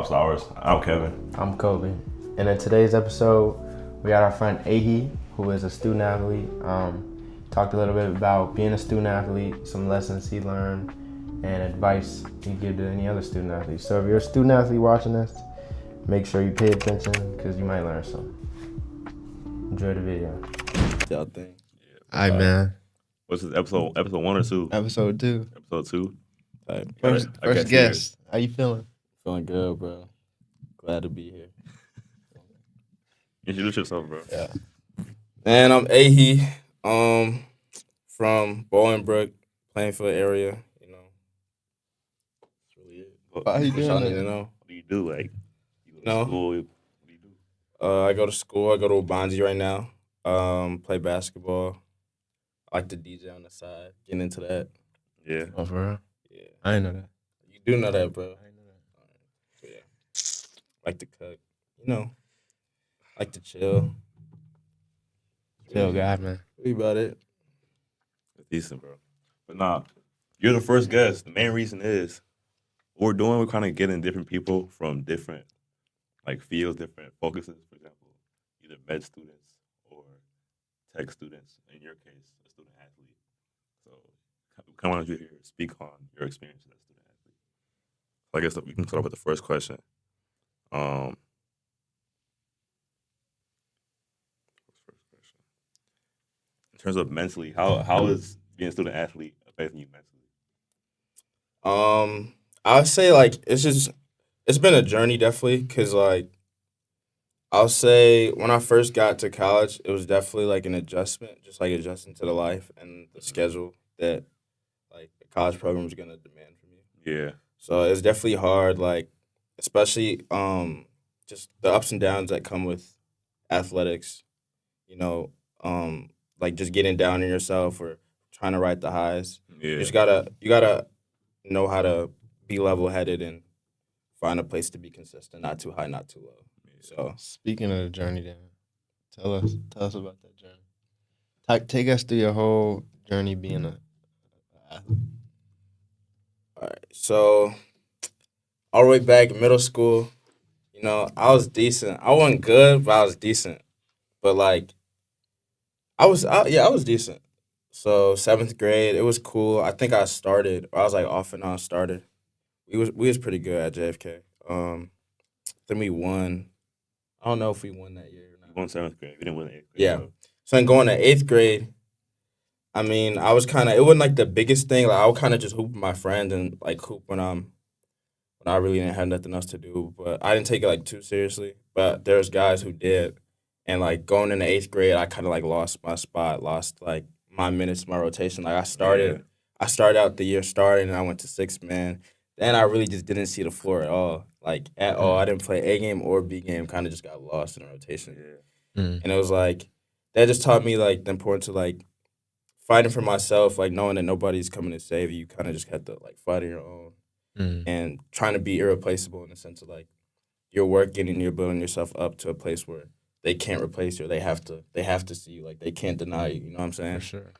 Flowers. I'm Kevin. I'm Kobe. And in today's episode, we got our friend Ehi, who is a student athlete. Talked a little bit about being a student athlete, some lessons he learned, and advice he'd give to any other student athlete. So if you're a student athlete watching this, make sure you pay attention because you might learn something. Enjoy the video. Y'all think? All right, man. What's this episode? Episode 1 or 2? Episode 2. Episode 2. First guest. How you feeling? Feeling good, bro. Glad to be here. Introduce yourself, bro. Yeah. And I'm Ehi, from Bolingbrook, Plainfield area. You know, that's really it. How you doing? Y'all need to know. What do you do? Like, you go to No. school? What do you do? I go to school. I go to Waubonsee right now. Play basketball. I like to DJ on the side. Getting into that. Yeah. Oh, for real? Yeah. I didn't know that. You do know that, bro. I didn't know that. So, yeah. Like to cook. You know. Like to chill. Chill guy, man. What about it? It's decent, bro. But nah, you're the first guest. The main reason is what we're doing, we're kind of getting different people from different, like, fields, different focuses. For example, either med students or tech students. In your case, a student athlete. So, we kind of want you here to speak on your experience as a student athlete. So I guess that we can start off with the first question. First question. In terms of mentally, how is being a student athlete affecting you mentally? I would say like it's been a journey definitely because like I'll say when I first got to college, it was definitely like an adjustment, just like adjusting to the life and the schedule that like the college program is gonna demand from you. Yeah. So it's definitely hard, like especially just the ups and downs that come with athletics. You know, like just getting down on yourself or trying to ride the highs. Yeah. You gotta know how to be level headed and find a place to be consistent, not too high, not too low. So Speaking of the journey, then, tell us about that journey. Take us through your whole journey being a athlete. all right. So all the way back in middle school, you know, I was decent. I wasn't good, but I was decent. But like I was decent. So 7th grade, it was cool. I think I started. I was like off and on started. We was pretty good at JFK. Then we won. I don't know if we won that year or You not. won 7th grade. We didn't win 8th grade. Yeah. So. So then going to 8th grade, I mean, I was kind of. It wasn't like the biggest thing. Like I would kind of just hoop with my friends and like hoop when I really didn't have nothing else to do. But I didn't take it like too seriously. But there's guys who did, and like going into 8th grade, I kind of like lost my spot, lost like my minutes, my rotation. Like I started out the year starting, and I went to 6 man. Then I really just didn't see the floor at all, like at all. I didn't play A game or B game. Kind of just got lost in the rotation, Yeah. Mm. and it was like that just taught me like the importance of like fighting for myself, like knowing that nobody's coming to save you. You kind of just have to like fight on your own Mm. and trying to be irreplaceable in the sense of like you're working and you're building yourself up to a place where they can't replace you. Or they have to see you. Like they can't deny you. You know what I'm saying? For sure.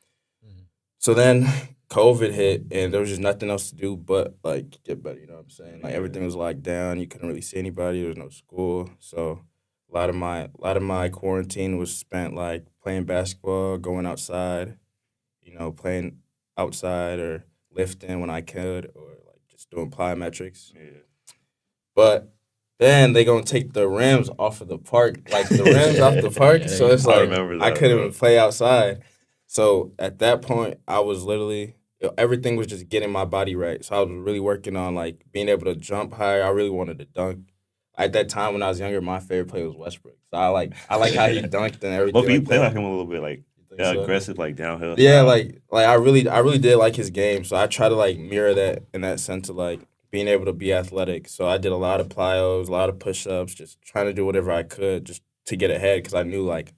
So then COVID hit and there was just nothing else to do but like get better, you know what I'm saying? Like everything was locked down, you couldn't really see anybody, there was no school. So a lot of my quarantine was spent like playing basketball, going outside, you know, playing outside or lifting when I could or like just doing plyometrics. Yeah. But then they gonna take the rims off of the park, like the rims off the park. So it's I like remember I that, couldn't bro. even play outside. So at that point, I was literally everything was just getting my body right. So I was really working on like being able to jump higher. I really wanted to dunk. At that time when I was younger, my favorite player was Westbrook. So I like how he dunked and everything. But you like play that. like him a little bit, like You think so? aggressive, like downhill. Yeah, style. like I really did like his game. So I try to like mirror that in that sense of like being able to be athletic. So I did a lot of plyos, a lot of push-ups, just trying to do whatever I could just to get ahead because I knew like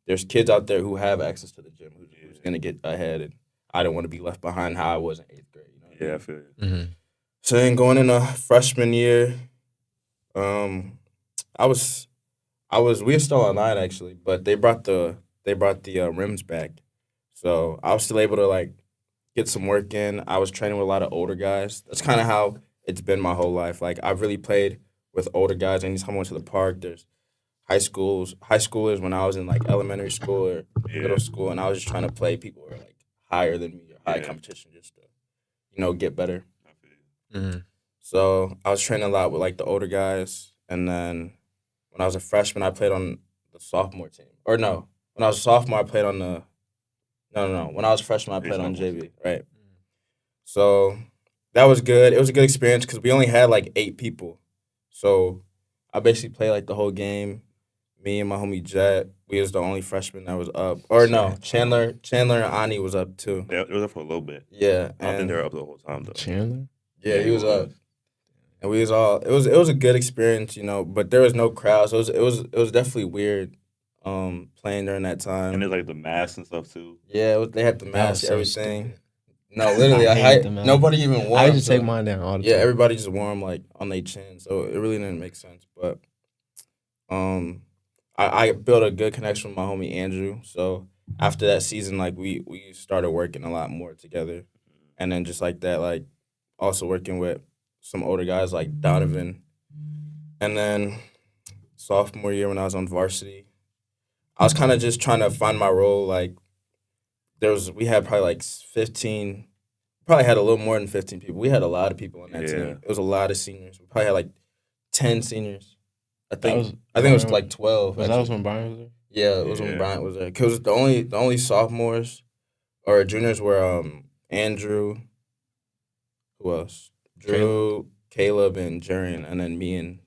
there's kids out there who have access to the gym who's gonna get ahead, and I didn't want to be left behind how I was in 8th grade. You know what I mean? Yeah, I feel it. Mm-hmm. So then going into freshman year, I was we were still online actually, but they brought the rims back, so I was still able to like get some work in. I was training with a lot of older guys. That's kind of how it's been my whole life. Like I've really played with older guys. Anytime I went to the park, there's high schoolers when I was in like elementary school or Yeah. middle school, and I was just trying to play people who were like higher than me or high Yeah. competition just to, get better. I feel you. Mm-hmm. So I was training a lot with like the older guys, and then when I was a freshman, I played on the sophomore team. Or no, when I was a sophomore, I played on the no. When I was a freshman, I Yeah, played on sophomore. JV, right? So that was good. It was a good experience because we only had like 8 people. So I basically played like the whole game. Me and my homie Jet, we was the only freshman that was up. Or no, Chandler and Ani was up too. Yeah, it was up for a little bit. Yeah, I don't think and they were up the whole time though. Chandler? yeah, he was up. was. And we was all it was a good experience, but there was no crowds. So it was definitely weird playing during that time. And there's like the masks and stuff too. Yeah, they had the That mask, was so everything. stupid. No, literally, I hate the mask. nobody even wore I them. used to take so- mine down all the Yeah, time. everybody just wore them like on their chin, so it really didn't make sense. But I built a good connection with my homie Andrew. So after that season, like we started working a lot more together, and then just like that, like also working with some older guys like Donovan, and then sophomore year when I was on varsity, I was kind of just trying to find my role. Like we had probably like 15. Probably had a little more than 15 people. We had a lot of people on that Yeah. team. It was a lot of seniors. We probably had like 10 seniors. I That think was- I think it was Brian- like 12. Was that actually. was when Brian was there? Yeah, it was Yeah. when Bryant was there. Because the only sophomores or juniors were Andrew, who else? Drew, Caleb, and Jurian, and then me and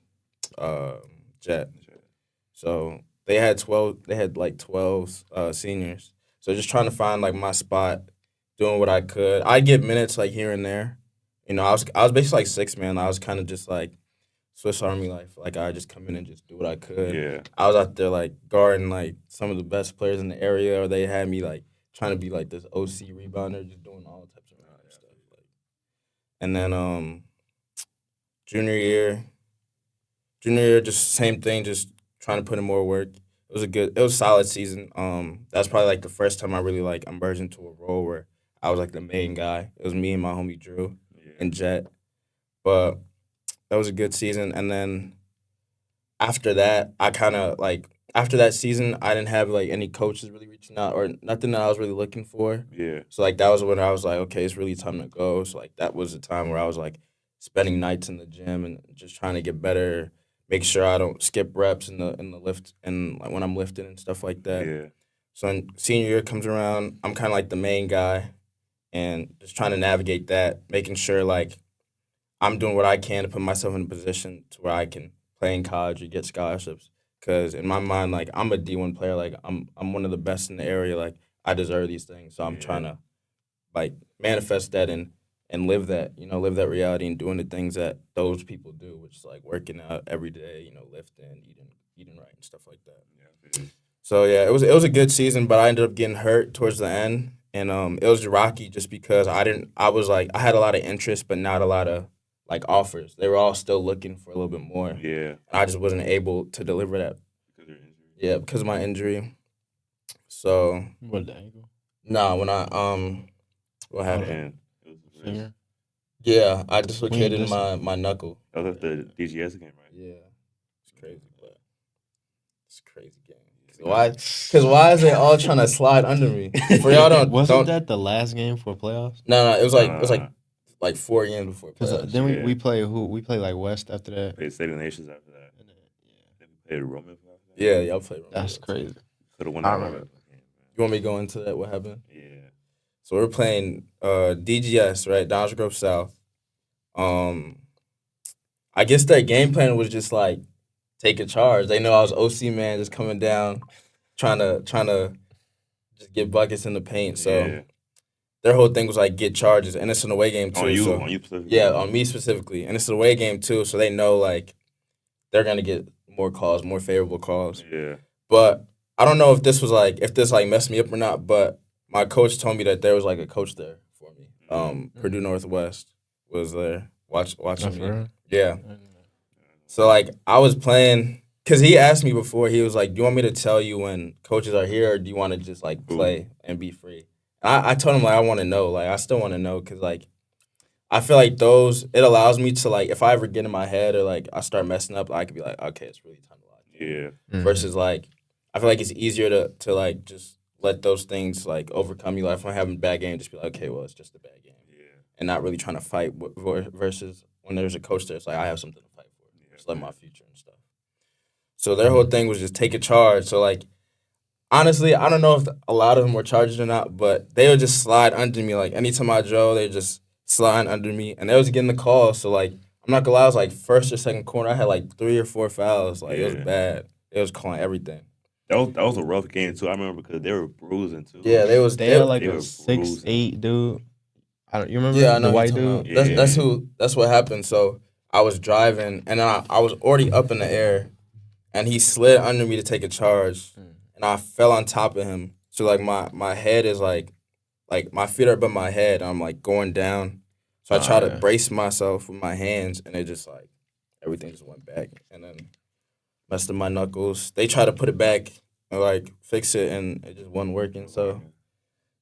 Jet. So they had 12. They had like 12 seniors. So just trying to find like my spot, doing what I could. I'd get minutes like here and there. I was basically like 6 man. I was kind of just like Swiss Army life. Like I just come in and just do what I could. Yeah. I was out there like guarding like some of the best players in the area, or they had me like trying to be like this OC rebounder, just doing all types of random stuff. Like, and then junior year, just same thing, just trying to put in more work. It was a solid season. That's probably like the first time I really like emerged into a role where I was like the main guy. It was me and my homie Drew and Jet, but that was a good season. And then after that, after that season, I didn't have like any coaches really reaching out or nothing that I was really looking for. Yeah. So like that was when I was like, okay, it's really time to go. So like that was the time where I was like spending nights in the gym and just trying to get better, make sure I don't skip reps in the lift and like when I'm lifting and stuff like that. Yeah. So when senior year comes around, I'm kind of like the main guy and just trying to navigate that, making sure like I'm doing what I can to put myself in a position to where I can play in college or get scholarships. Because in my mind, like I'm a D1 player, like I'm one of the best in the area, like I deserve these things. So I'm trying to like manifest that and live that, live that reality and doing the things that those people do, which is like working out every day, lifting, eating right and stuff like that. Yeah. So yeah, it was a good season, but I ended up getting hurt towards the end, and it was rocky just because I had a lot of interest, but not a lot of like offers. They were all still looking for a little bit more. Yeah. I just wasn't able to deliver that. Because of your injury. Yeah, because of my injury. So What, the ankle? no, when I what happened? And it was the wrist. Finger? Yeah, I dislocated dis- my knuckle. That was at the DGS game, right? Yeah, it's crazy, but it's a crazy game. Why? Because why is they all trying to slide under me? For y'all Wasn't that the last game for playoffs? No, it was like 4 games before. Because playoffs. then Yeah. we play who? We play like West after that. Played State of Nations after that. And then, yeah. Then we played Roman after that. Yeah, y'all played. That's crazy. Could have won I that remember. Roman game, You want me to go into that? What happened? man. Yeah. So we're playing DGS, right? Downs Grove South. I guess their game plan was just like take a charge. They know I was OC man, just coming down, trying to just get buckets in the paint. So Yeah. their whole thing was like get charges, and it's an away game too. On you, so, on you specifically. yeah, on me specifically, and it's an away game too. So they know like they're gonna get more calls, more favorable calls. Yeah. But I don't know if this messed me up or not. But my coach told me that there was like a coach there for me. Purdue Northwest was there watching me. Yeah. So like I was playing because he asked me before. He was like, "Do you want me to tell you when coaches are here, or do you want to just like play and be free?" And I told him like I want to know. Like I still want to know because like I feel like those it allows me to like if I ever get in my head or like I start messing up, I could be like, okay, it's really time to lock in. Yeah. Versus like I feel like it's easier to like just let those things like overcome you. Like if I'm having a bad game, just be like, okay, well, it's just a bad game, Yeah. and not really trying to fight. Versus when there's a coach there, it's like I have something to fight for. Just like my future and stuff. So their whole thing was just take a charge. So like honestly, I don't know if a lot of them were charged or not, but they would just slide under me. Like anytime I drove, they just slide under me, and they was getting the call. So like I'm not gonna lie, I was like first or second quarter, I had like 3 or 4 fouls. Like it was Yeah. bad. It was calling everything. That was a rough game too. I remember because they were bruising too. Yeah, they was. They had like they a were 6'8" dude. You remember Yeah, I the know who white you're talking dude? about. That's Yeah. who. That's what happened. So I was driving, and I was already up in the air, and he slid under me to take a charge, and I fell on top of him. So like my head is like my feet are above my head. I'm like going down. So I try to Yeah. brace myself with my hands, and it just like everything just went back, and then messed up my knuckles. They try to put it back and like fix it, and it just wasn't working. So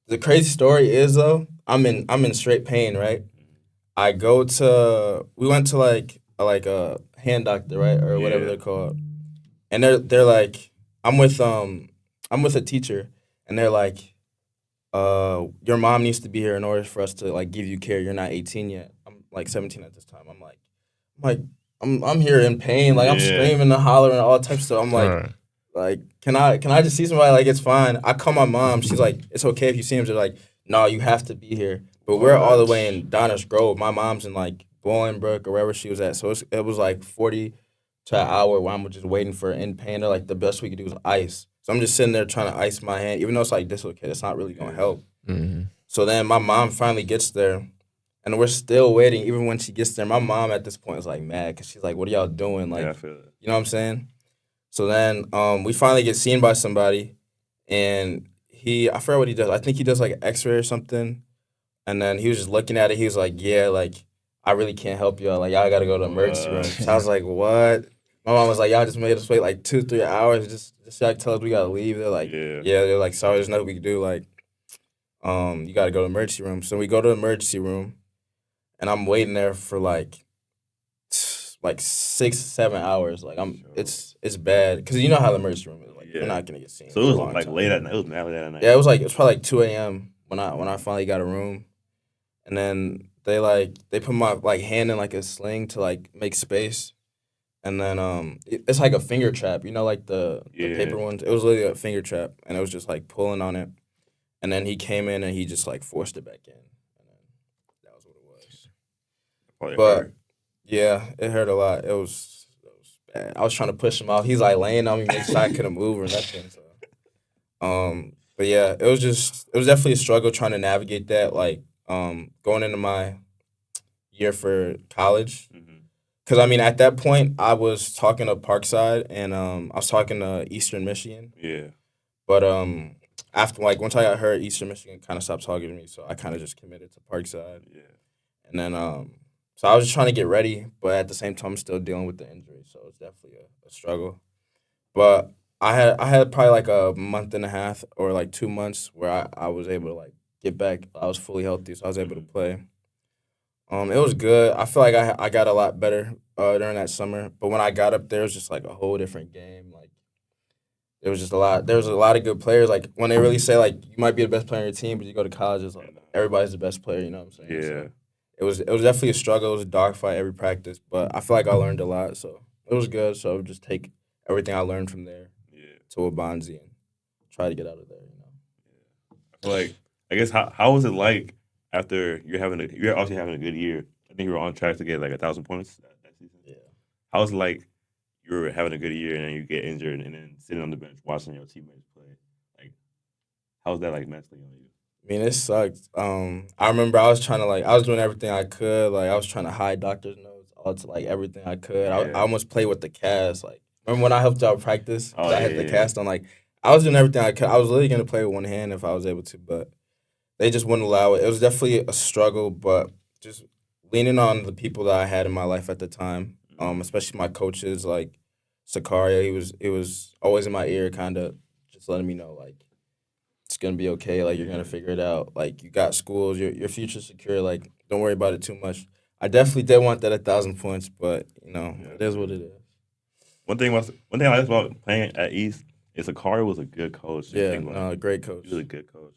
the crazy story is though, I'm in straight pain, right? We went to like a hand doctor, right, or whatever Yeah. they're called, and they're like, I'm with a teacher, and they're like, your mom needs to be here in order for us to like give you care. You're not 18 yet. I'm like 17 at this time. I'm like, I'm here in pain, like I'm Yeah. screaming and hollering and all types of stuff. I'm like, Right. like, can I just see somebody? Like, it's fine. I call my mom. She's like, it's okay if you see him. She's like, no, you have to be here. But we're all the way in Donis Grove. My mom's in like Bolingbrook or wherever she was at. So it was like 40 to an hour where I'm just waiting for in pain. They're like, the best we could do is ice. So I'm just sitting there trying to ice my hand, even though it's like dislocated. It's not really gonna help. Mm-hmm. So then my mom finally gets there, and we're still waiting. Even when she gets there, my mom at this point is like mad because she's like, "What are y'all doing?" Like, Yeah, I feel it. you know what I'm saying? So then we finally get seen by somebody, and I forgot what he does. I think he does like an X-ray or something. And then he was just looking at it. He was like, "Yeah, like I really can't help y'all. Like y'all gotta go to the emergency room." So I was like, "What?" My mom was like, "Y'all just made us wait like 2-3 hours just so y'all tell us we gotta leave." They're like, Yeah. They're like, "Sorry, there's nothing we can do. Like, you gotta go to the emergency room." So we go to the emergency room, and I'm waiting there for like 6-7 hours. Like it's bad because you know how the emergency room is. Like Yeah. you're not gonna get seen. So for it a was long like time. late at night. It was mad late at night. Yeah, it was probably like 2 a.m. when I finally got a room, and then they put my like hand in like a sling to like make space, and then it's like a finger trap, you know, like the Yeah. paper ones. It was literally a finger trap, and it was just like pulling on it, and then he came in and he just like forced it back in, and then that was what it was. Probably But hurt. yeah, it hurt a lot. It was bad. I was trying to push him out. He's like laying on me, make sure I couldn't move or nothing. So. But yeah, it was definitely a struggle trying to navigate that, like, going into my year for college. Mhm. Because, I mean, at that point, I was talking to Parkside and I was talking to Eastern Michigan. Yeah. But after, like, once I got hurt, Eastern Michigan kind of stopped talking to me. So I kind of just committed to Parkside. Yeah. And then, so I was just trying to get ready, but at the same time, I'm still dealing with the injury. So it's definitely a struggle. But I had probably like a month and a half or like 2 months where I was able to like get back. I was fully healthy, so I was able to play. It was good. I feel like I got a lot better during that summer. But when I got up there, it was just like a whole different game. Like there was just a lot. There was a lot of good players. Like when they really say like you might be the best player on your team, but you go to college, it's like everybody's the best player. You know what I'm saying? Yeah. So it was definitely a struggle. It was a dogfight every practice, but I feel like I learned a lot. So it was good. So I would just take everything I learned from there Yeah. to Waubonsee and try to get out of there. You know. I feel like I guess how was it like after you're obviously having a good year? I think you were on track to get like 1,000 points that season. Yeah. How was it like you were having a good year and then you get injured and then sitting on the bench watching your teammates play? Like, how was that like mentally on you? I mean, it sucked. I remember I was trying to I was doing everything I could. Like I was trying to hide doctor's notes, all to like everything I could. I Yeah. almost played with the cast. Like remember when I helped y'all practice? 'Cause Oh, I had yeah, the yeah. cast on. Like I was doing everything I could. I was literally gonna play with one hand if I was able to, but they just wouldn't allow it. It was definitely a struggle, but just leaning on the people that I had in my life at the time, especially my coaches like Sakaria. He was always in my ear, kind of just letting me know like it's gonna be okay. Like you're gonna figure it out. Like you got schools, your future's secure. Like don't worry about it too much. I definitely did want that 1,000 points, but Yeah. it is what it is. One thing I like about playing at East is Akari was a good coach. Yeah, no, great coach. He was a good coach.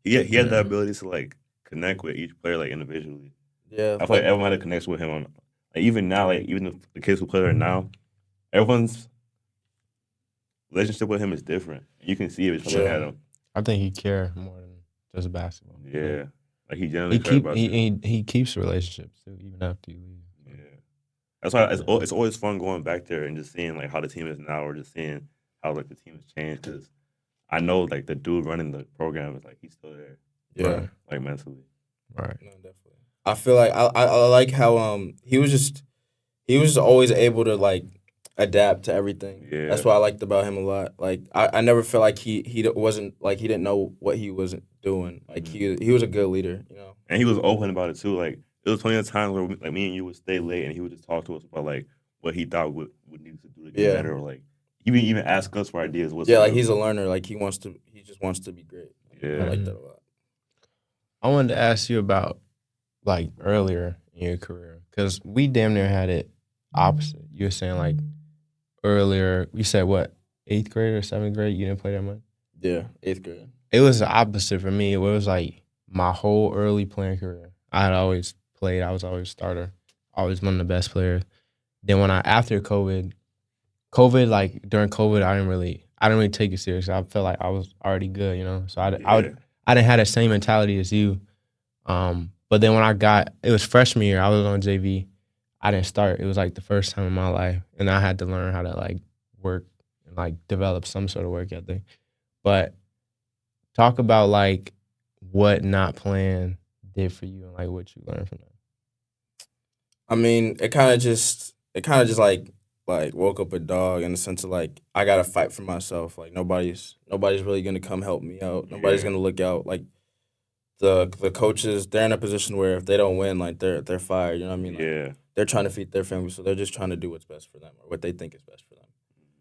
He had the ability to like connect with each player like individually. Yeah, I feel like everyone had a connection with him on like even now, like even the kids who play there now, everyone's relationship with him is different. You can see it just looking at him. I think he cares more than just basketball. Yeah. Like he generally cares about you. He keeps relationships too, even after you leave. Yeah. That's why it's always fun going back there and just seeing like how the team is now, or just seeing how like the team has changed. Because I know like the dude running the program is like he's still there. Yeah. Like mentally. Right. No, definitely. I feel like I like how he was just always able to like adapt to everything. Yeah. That's what I liked about him a lot. Like I never felt like he wasn't like he didn't know what he wasn't doing. Like he was a good leader, you know. And he was open about it too. Like there was plenty of times where like me and you would stay late and he would just talk to us about like what he thought would need to do to get better, or like even ask us for ideas. Like he's a learner. Like he just wants to be great. Yeah. I like that a lot. I wanted to ask you about like earlier in your career, because we damn near had it opposite. You were saying like earlier, you said what, 8th grade or 7th grade, you didn't play that much? Yeah, 8th grade. It was the opposite for me. It was like my whole early playing career. I had always played. I was always a starter. Always one of the best players. Then after COVID, like during COVID, I didn't really take it serious. I felt like I was already good, you know. So I didn't have that same mentality as you. But then when it was freshman year, I was on JV. I didn't start. It was like the first time in my life, and I had to learn how to like work and like develop some sort of work ethic. But talk about like what not playing did for you and like what you learned from that. I mean, it kind of just like woke up a dog in the sense of like I gotta fight for myself. Like nobody's really gonna come help me out. Nobody's gonna look out. Like the coaches, they're in a position where if they don't win, like they're fired. You know what I mean? Like, they're trying to feed their family, so they're just trying to do what's best for them or what they think is best for them.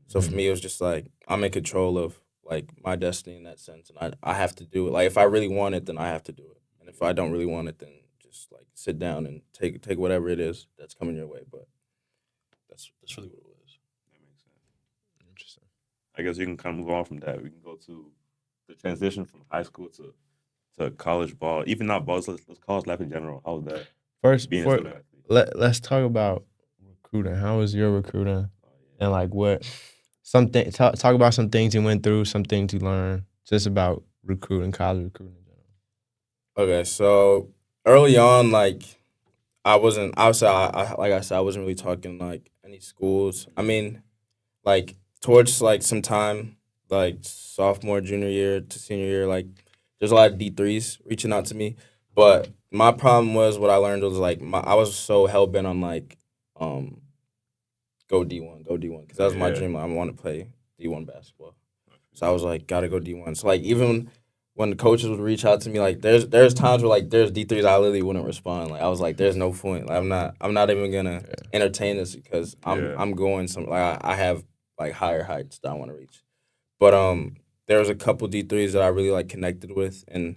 So for me, it was just like I'm in control of like my destiny in that sense, and I have to do it. Like if I really want it, then I have to do it, and if I don't really want it, then just like sit down and take whatever it is that's coming your way. But that's really what it was. That makes sense. Interesting. I guess we can kind of move on from that. We can go to the transition from high school to college ball, even not ball. Let's college life in general. How was that? First, let's talk about recruiting. How was your recruiting? And like talk about some things you went through, some things you learned, just about recruiting, college recruiting in general. Okay, so early on, like I wasn't. Obviously, like I said, I wasn't really talking like any schools. I mean, like towards like some time, like sophomore, junior year to senior year, like there's a lot of D3s reaching out to me. But my problem was what I learned was like I was so hell bent on like go D1, because that was my dream. Like, I want to play D1 basketball. So I was like, gotta go D1. So like even when the coaches would reach out to me, like there's times where like there's D3s I literally wouldn't respond. Like I was like, there's no point. Like I'm not even gonna entertain this because I'm going I have like higher heights that I want to reach. But there was a couple D3s that I really like connected with, and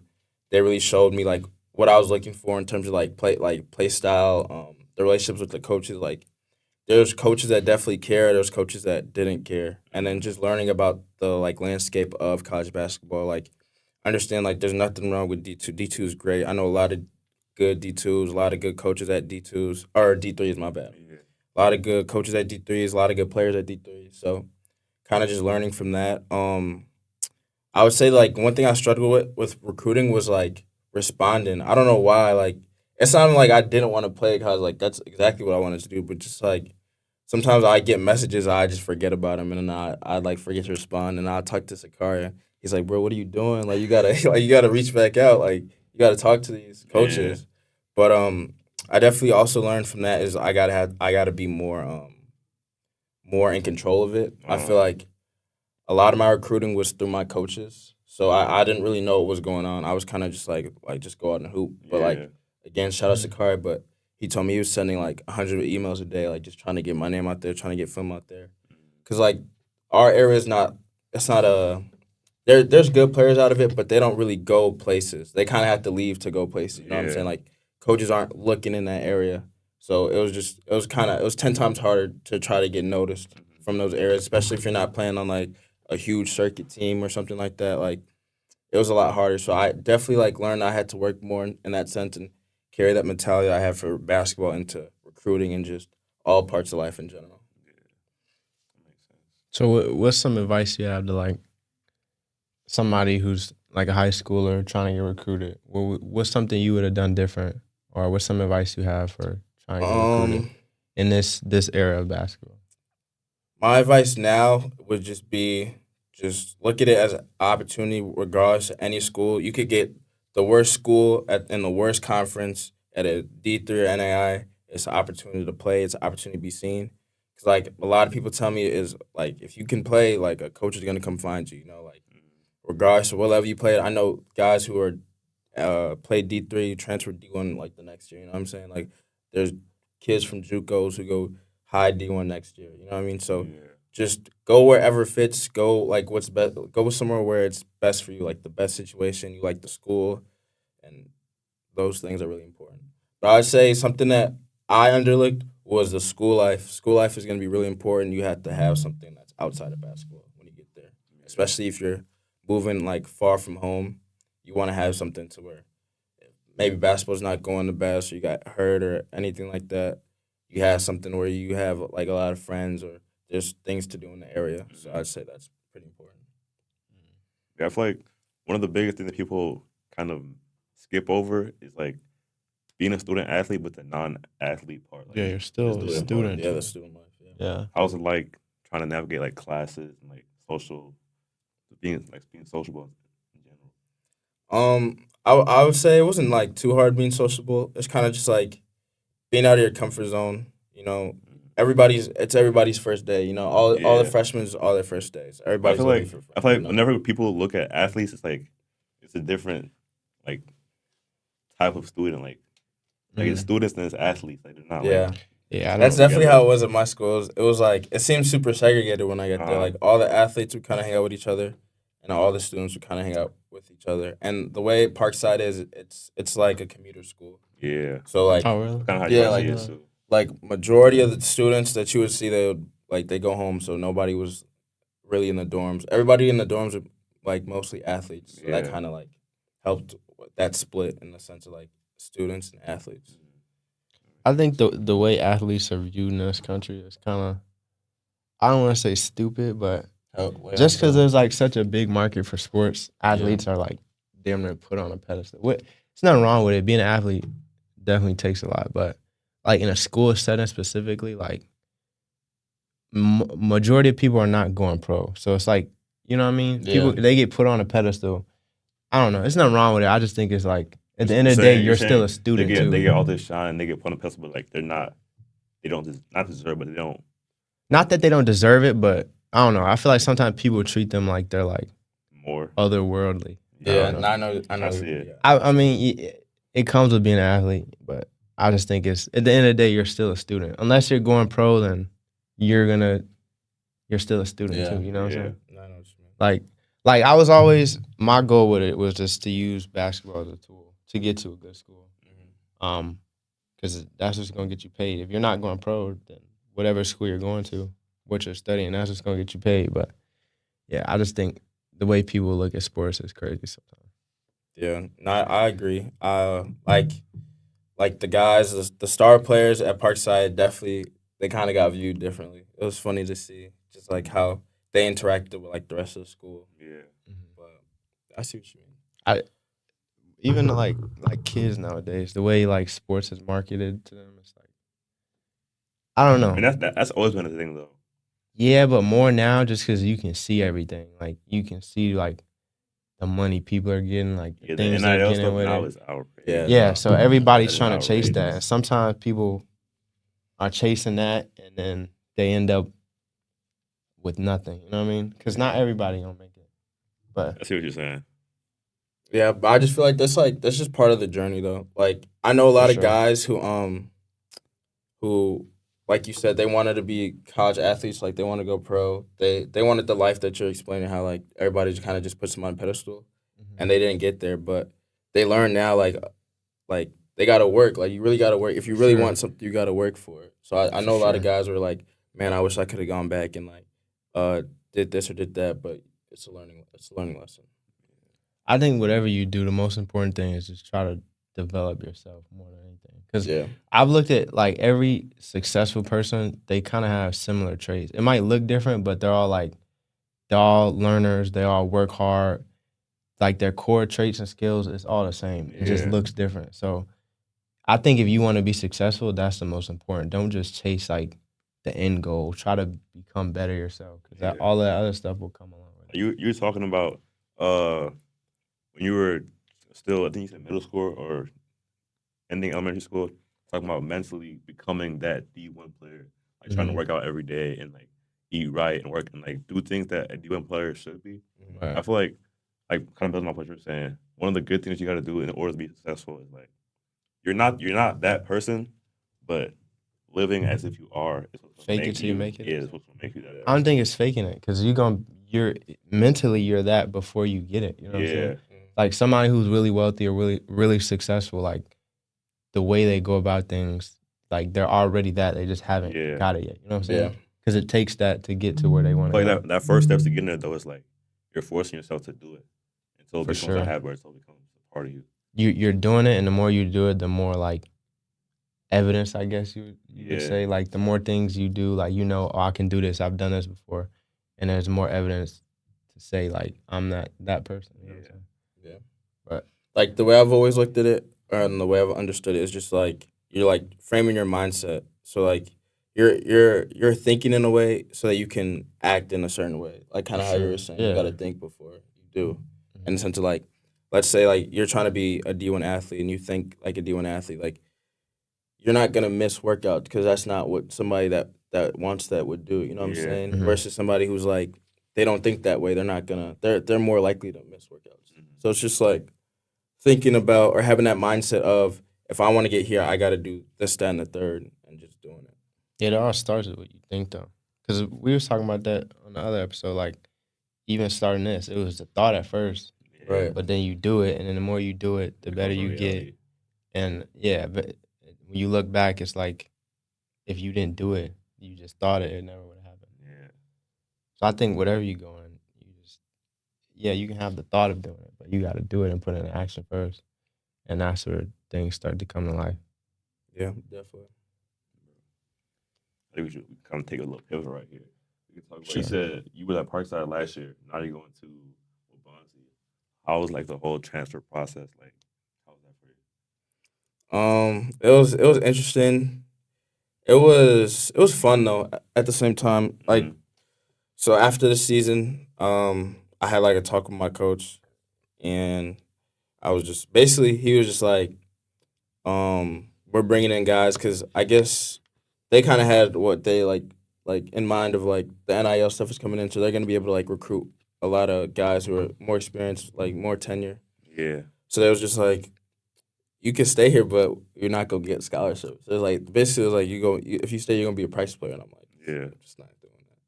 they really showed me like what I was looking for in terms of like play style, the relationships with the coaches. Like there's coaches that definitely care, there's coaches that didn't care, and then just learning about the like landscape of college basketball. Like understand like there's nothing wrong with D2. D2 is great. I know a lot of good D2s, a lot of good coaches at D2s or D3s. My bad. A lot of good coaches at D3s, a lot of good players at D3s. So kind of just learning from that. I would say like one thing I struggled with recruiting was like responding. I don't know why. Like it sounded like I didn't want to play because like that's exactly what I wanted to do. But just like sometimes I get messages, I just forget about them, and then I like forget to respond. And I talk to Sakaria. He's like, bro, what are you doing? Like you gotta reach back out. Like you gotta talk to these coaches. Yeah. But I definitely also learned from that is I gotta be more in control of it. I feel like a lot of my recruiting was through my coaches, so I didn't really know what was going on. I was kind of just like just go out and hoop. But like again, shout out to Sakari, but he told me he was sending like 100 emails a day, like just trying to get my name out there, trying to get film out there. Cause like our area is there's good players out of it, but they don't really go places. They kind of have to leave to go places. You know what I'm saying? Like coaches aren't looking in that area. So it was 10 times harder to try to get noticed from those areas, especially if you're not playing on like a huge circuit team or something like that. Like it was a lot harder. So I definitely like learned I had to work more in that sense and carry that mentality I have for basketball into recruiting and just all parts of life in general. So what's some advice you have to like somebody who's like a high schooler trying to get recruited? What's something you would have done different, or what's some advice you have for trying to get recruited in this era of basketball? My advice now would just be just look at it as an opportunity regardless of any school. You could get the worst school in the worst conference at a D3 or NAI. It's an opportunity to play. It's an opportunity to be seen. Because, like, a lot of people tell me is, like, if you can play, like, a coach is going to come find you, you know, like, regardless of what level you played. I know guys who are played D3, transferred D1, like, the next year, you know what I'm saying? Like, there's kids from JUCOs who go high D1 next year, you know what I mean? So just go wherever fits. Go, like, what's best. Go somewhere where it's best for you, like, the best situation. You like the school, and those things are really important. But I'd say something that I underlooked was the school life. School life is going to be really important. You have to have something that's outside of basketball when you get there, especially if you're moving like far from home. You want to have something to where maybe basketball's not going the best, or you got hurt or anything like that. You have something where you have like a lot of friends or there's things to do in the area. So I'd say that's pretty important. Yeah, I feel like one of the biggest things that people kind of skip over is like being a student athlete, but the non-athlete part. Like, Yeah, you're still a student. Yeah, the student life. Yeah. How's it like trying to navigate like classes and like being sociable in general? I would say it wasn't like too hard being sociable. It's kind of just like being out of your comfort zone. You know, it's everybody's first day. You know, all the freshmen all their first days. Everybody's I feel like whenever people look at athletes, it's like it's a different like type of student. Like it's students and it's athletes. Like they're not like that's definitely how it was at my school. It was like it seemed super segregated when I got there. Like all the athletes would kind of hang out with each other, and all the students would kind of hang out with each other. And the way Parkside is, it's like a commuter school. Yeah. So like, oh really? Kind of yeah, like majority of the students that you would see, they go home. So nobody was really in the dorms. Everybody in the dorms were like mostly athletes. So that kind of like helped with that split in the sense of like students and athletes. I think the way athletes are viewed in this country is kind of, I don't want to say stupid, but just because there's like such a big market for sports, athletes are like damn near put on a pedestal. It's nothing wrong with it. Being an athlete definitely takes a lot, but like in a school setting specifically, like majority of people are not going pro. So it's like, you know what I mean? People, they get put on a pedestal. I don't know. It's nothing wrong with it. I just think it's like, at the end of the day, you're still a student too. They get all this shine, they get put on a pedestal, but like not deserve, but they don't. Not that they don't deserve it, but I don't know. I feel like sometimes people treat them like they're like more otherworldly. Yeah, I know. I see it. Yeah. I mean, it comes with being an athlete, but I just think it's at the end of the day, you're still a student. Unless you're going pro, then you're still a student too. You know what I'm saying? I know what you mean. Like I was always, my goal with it was just to use basketball as a tool to get to a good school. Because that's what's gonna get you paid. If you're not going pro, then whatever school you're going to, what you're studying, that's what's gonna get you paid. But yeah, I just think the way people look at sports is crazy sometimes. Yeah, no, I agree. Like the guys, the star players at Parkside, definitely they kind of got viewed differently. It was funny to see just like how they interacted with like the rest of the school. Yeah, but I see what you mean. Even like kids nowadays, the way like sports is marketed to them, it's like I don't know. I mean, that's always been a thing though. Yeah, but more now just because you can see everything. Like you can see like the money people are getting, like the things the they're NIL getting stuff with now it. is outrageous. Yeah, so everybody's That is trying to chase that. outrageous. And sometimes people are chasing that and then they end up with nothing. You know what I mean? Because not everybody gonna make it. But I see what you're saying. Yeah, but I just feel like that's just part of the journey though. Like I know a lot of sure. guys who like you said, they wanted to be college athletes, like they want to go pro. They wanted the life that you're explaining, how like everybody just kind of just puts them on a pedestal, and they didn't get there. But they learn now, like they gotta work. Like you really gotta work. If you really Sure. want something, you gotta work for it. So I For know a lot of sure. guys were like, man, I wish I could have gone back and like did this or did that, but it's a learning lesson. I think whatever you do, the most important thing is just try to develop yourself more than anything. Because Yeah. I've looked at like every successful person, they kind of have similar traits. It might look different, but they're all learners. They all work hard. Like their core traits and skills, it's all the same. It just Yeah. looks different. So I think if you want to be successful, that's the most important. Don't just chase like the end goal. Try to become better yourself because Yeah. all that other stuff will come along with it. You were talking about when you were still, I think you said middle school or ending elementary school, talking about mentally becoming that D1 player, like trying to Mhm. work out every day and like eat right and work and like do things that a D1 player should be. Right. I feel like kind of building off what you're saying. One of the good things you got to do in order to be successful is like you're not that person, but living as if you are is what's gonna Fake it make till you make it. Yeah, is what's gonna make you that. I don't think it's faking it because you're mentally you're that before you get it. You know what I'm Yeah, saying? Like somebody who's really wealthy or really successful, like the way they go about things, like they're already that. They just haven't Yeah. got it yet. You know what I'm Yeah. saying? Because it takes that to get to where they want to like go. that first steps to getting there though is like you're forcing yourself to do it until it For becomes sure. a habit, until it becomes a part of you. You're doing it, and the more you do it, the more like evidence, I guess you would Yeah. say. Like the more things you do, like oh, I can do this. I've done this before, and there's more evidence to say like I'm that person. You know what I'm Yeah. saying? Yeah. But Like the way I've always looked at it, and the way I've understood it is just like you're like framing your mindset. So like you're thinking in a way so that you can act in a certain way. Like kind of how you were saying, you Yeah. got to think before you do. In the sense of like, let's say like you're trying to be a D1 athlete and you think like a D1 athlete, like you're not gonna miss workouts because that's not what somebody that wants that would do. You know what I'm Yeah. saying? Mhm. Versus somebody who's like they don't think that way. They're not gonna. They're more likely to miss workouts. So it's just like thinking about or having that mindset of if I want to get here, I got to do this, that, and the third, and just doing it. it all starts with what you think though, because we was talking about that on the other episode. Like even starting this, it was the thought at first, Right. but then you do it, and then the more you do it, the better you get. And yeah, but when you look back, it's like if you didn't do it, you just thought it never would have happened. Yeah. So I think whatever you go in, you can have the thought of doing it, but you got to do it and put it in action first, and that's where things start to come to life. Yeah, definitely. I think we should kind of take a little pivot right here. We can talk about. Sure. You said you were at Parkside last year. Now you're going to Waubonsee. How was like the whole transfer process? Like, how was that for you? It was interesting. It was fun though. At the same time, like Mhm. so after the season, I had like a talk with my coach, and I was just basically he was just like, we're bringing in guys because I guess they kind of had what they like in mind of like the NIL stuff is coming in, so they're gonna be able to like recruit a lot of guys who are more experienced, like more tenure. Yeah. So they was just like, you can stay here, but you're not gonna get scholarships. So it's like basically, it was like if you stay, you're gonna be a price player, and I'm like, Yeah. I'm just not doing that.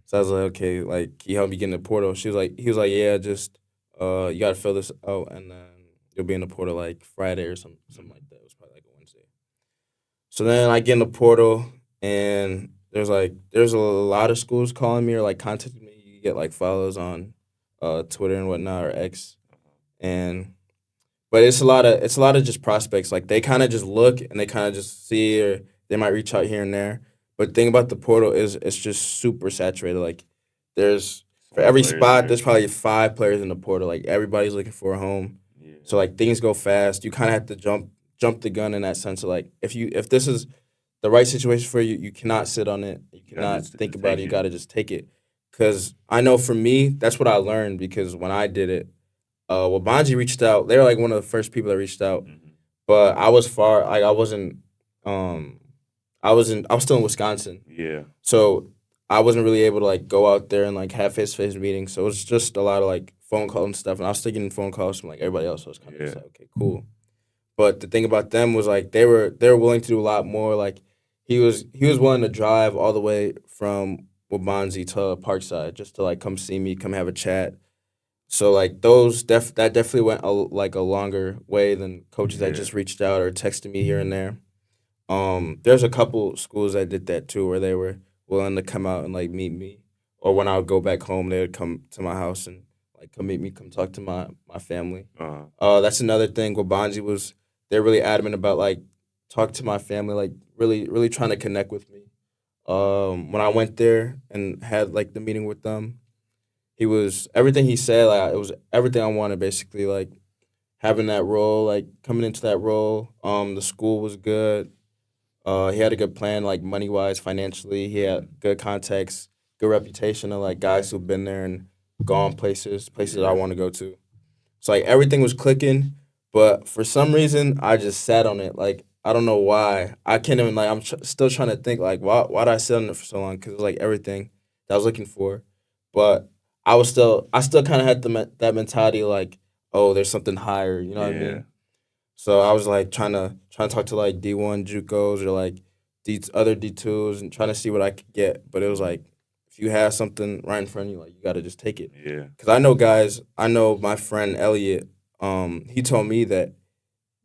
So I was like, okay, like he helped me get in the portal. He was like, yeah, just you gotta fill this out, and then you'll be in the portal like Friday or something like that. It was probably like a Wednesday. So then I get in the portal, and there's a lot of schools calling me or like contacting me. You get like follows on Twitter and whatnot or X, and but it's a lot of just prospects. Like they kind of just look and they kind of just see or they might reach out here and there. But the thing about the portal is it's just super saturated. Like there's for every Players spot there. there's probably 5 players in the portal. Like everybody's looking for a home. Yeah. So like things go fast. You kind of have to jump the gun in that sense of like if this is the right situation for you, you cannot sit on it. You gotta cannot just think take about it. You it. got to just take it. Because I know for me, that's what I learned. Because when I did it, Waubonsee reached out. They were like one of the first people that reached out. Mhm. But I was far. Like I wasn't. I was still in Wisconsin. Yeah. So I wasn't really able to like go out there and like have face-to-face meetings. So it was just a lot of like phone calls and stuff. And I was still getting phone calls from like everybody else. So I was kind of just Yeah. like, okay, cool. But the thing about them was like they were willing to do a lot more. Like he was willing to drive all the way from Waubonsee to Parkside just to like come see me, come have a chat. So like that definitely went a longer way than coaches that Yeah. just reached out or texted me here and there. There's a couple schools that did that too, where they were willing to come out and like meet me, or when I would go back home, they would come to my house and like come meet me, come talk to my family. That's another thing. Waubonsee was they're really adamant about like talk to my family, like really trying to connect with me. When I went there and had like the meeting with them, he was everything he said. Like it was everything I wanted, basically. Like having that role, like coming into that role. The school was good. He had a good plan, like money wise, financially. He had good contacts, good reputation of like guys who've been there and gone places that I want to go to. So like everything was clicking, but for some reason I just sat on it. Like I don't know why. I can't even like. Still trying to think like why did I sit on it for so long? Because it was like everything that I was looking for, but I still kind of had that mentality like, oh, there's something higher. You know what I Yeah. mean? So I was like trying to talk to like D1 JUCOs or like other D2s and trying to see what I could get. But it was like if you have something right in front of you, like you got to just take it. Yeah. Cause I know guys. I know my friend Elliot. He told me that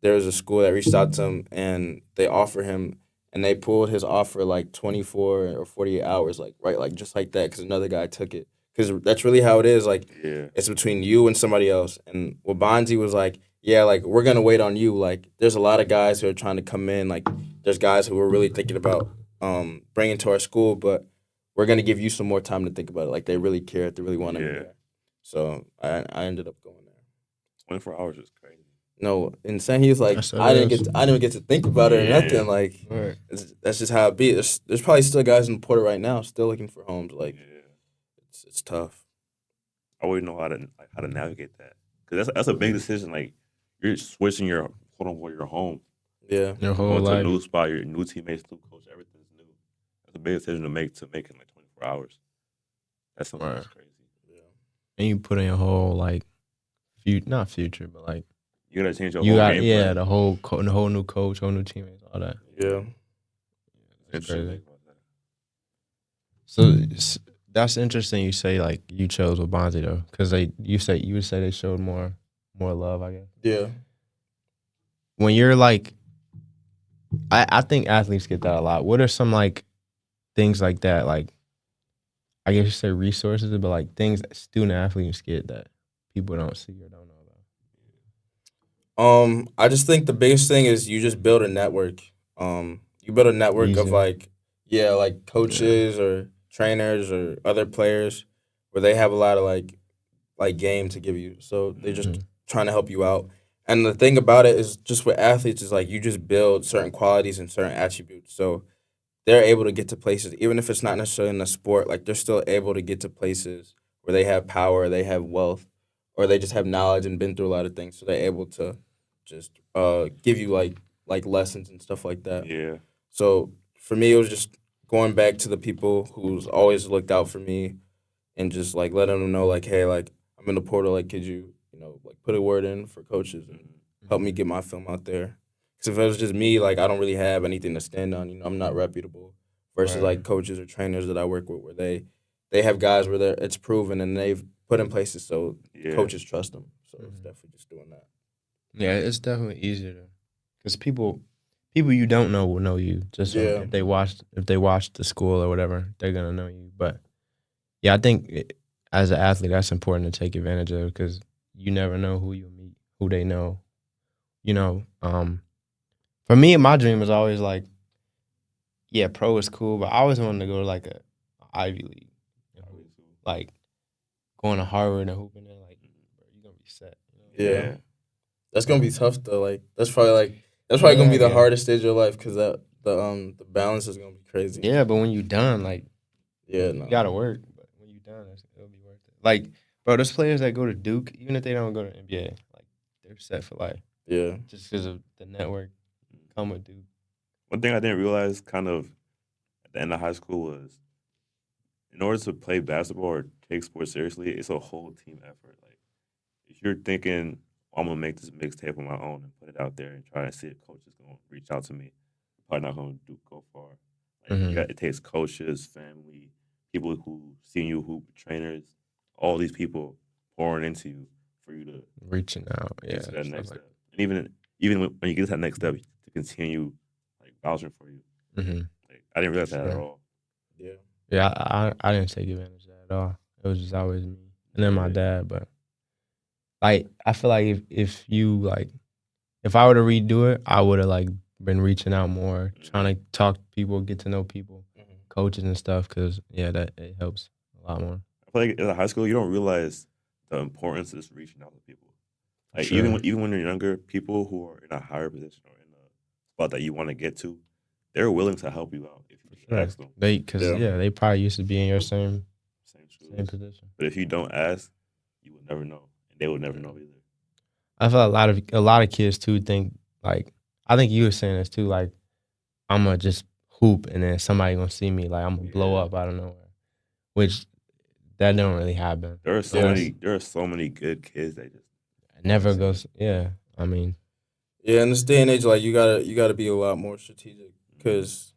there was a school that reached out to him and they offered him and they pulled his offer like 24 or 48 hours, like right, like just like that, because another guy took it. Because that's really how it is. Like Yeah. it's between you and somebody else. And Waubonsee was like, yeah, like we're gonna wait on you. Like there's a lot of guys who are trying to come in. Like there's guys who are really thinking about bringing to our school, but we're gonna give you some more time to think about it. Like they really care. They really want to be Yeah. there. So I ended up going there. 24 hours is crazy. No, insane. He was like, That's what it is. I didn't get to think about it or Yeah. nothing. Like, Right. that's just how it be. There's probably still guys in the portal right now still looking for homes. Like, Yeah. it's tough. I wouldn't know how to navigate that because that's a big decision. Like you're switching your quote unquote your home, Yeah, Your whole going to a life. new spot, your new teammates, new coach, everything's new. That's a big decision to make in like 24 hours. That's something Right. that's crazy. And you put in your whole like not future, but like You gotta change your you whole got game plan. the whole new coach, whole new teammates, all that. yeah. It's crazy. crazy. About that. So that's interesting. You say like you chose Waubonsee though, because you would say they showed more love, I guess. Yeah. When you're like, I think athletes get that a lot. What are some like things like that? Like, I guess you say resources, but like things that student athletes get that people don't see or don't know about. I just think the biggest thing is you just build a network. You build a network of Easy. like, yeah, like coaches or trainers or other players where they have a lot of like game to give you. So they're just Mhm. trying to help you out. And the thing about it is just with athletes is like you just build certain qualities and certain attributes. So they're able to get to places, even if it's not necessarily in the sport, like they're still able to get to places where they have power, they have wealth, or they just have knowledge and been through a lot of things. So they're able to just give you like lessons and stuff like that. Yeah. So for me, it was just going back to the people who's always looked out for me and just like letting them know like, hey, like I'm in the portal, like could you like put a word in for coaches and help me get my film out there. Because if it was just me, like I don't really have anything to stand on. I'm not reputable. Versus Right. like coaches or trainers that I work with, where they have guys where it's proven and they've put in places so Yeah. coaches trust them. So it's Mhm. definitely just doing that. Yeah, it's definitely easier to, because people you don't know will know you just from, Yeah. if they watched the school or whatever, they're gonna know you. But yeah, I think as an athlete, that's important to take advantage of because you never know who you'll meet, who they know. For me, my dream was always like, yeah, pro is cool, but I always wanted to go to like a Ivy League, like going to Harvard and hooping and like, bro, you're gonna be set. Yeah. That's gonna be tough though. Like that's probably gonna be the Yeah. hardest stage of your life because the balance is gonna be crazy. Yeah, but when you're done, like, Yeah. No. you gotta work, but when you're done, it'll be worth it. Like, bro, there's players that go to Duke, even if they don't go to NBA, like, they're set for life Yeah. just because of the network come with Duke. One thing I didn't realize kind of at the end of high school was in order to play basketball or take sports seriously, it's a whole team effort. Like if you're thinking, I'm gonna make this mixtape on my own and put it out there and try to see if coach is gonna reach out to me, probably not gonna go far. Like Mhm. it takes coaches, family, people who see you hoop, trainers, all these people pouring into you for you to Reaching out, get yeah, to that stuff next like. step. And even when you get to that next step, to continue like vouching for you. Mm-hmm. Like I didn't realize that at Sure. all. Yeah. Yeah, I didn't take advantage of that at all. It was just always me and then my Yeah. dad. But like, I feel like if you like, if I were to redo it, I would have like been reaching out more, trying to talk to people, get to know people, coaches and stuff. Cause yeah, that it helps a lot more. I feel like in high school you don't realize the importance of reaching out to people. Like Sure. even when you're younger, people who are in a higher position or in a spot that you want to get to, they're willing to help you out if you just Sure. ask them. Cause Yeah. they probably used to be in your same Same shoes. position. But if you don't ask, you would never know, and they would never know either. I feel a lot of kids too think like, I think you were saying this too, like I'm gonna just hoop and then somebody gonna see me, like I'm gonna blow Yeah. up out of nowhere, which that don't really happen. There are so Yeah. many. There are so many good kids that just It never goes. Yeah, I mean, Yeah, in this day and age, like you gotta be a lot more strategic because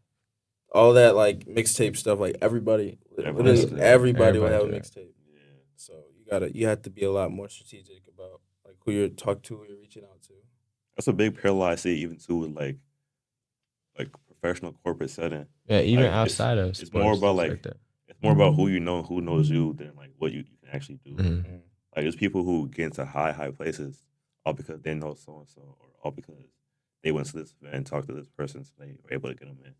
all that like mixtape stuff, like Everybody literally does that. everybody will Everybody have a do that. mixtape. Yeah. So you have to be a lot more strategic about like who you're talking to, who you're reaching out to. That's a big parallel I see even too with like professional corporate setting. yeah, even Like outside of it's sports, more about things like that. it's more about who you know and who knows you than like what you can actually do. Mhm. Like there's people who get into high places all because they know so and so, or all because they went to this event and talked to this person, so they were able to get them in.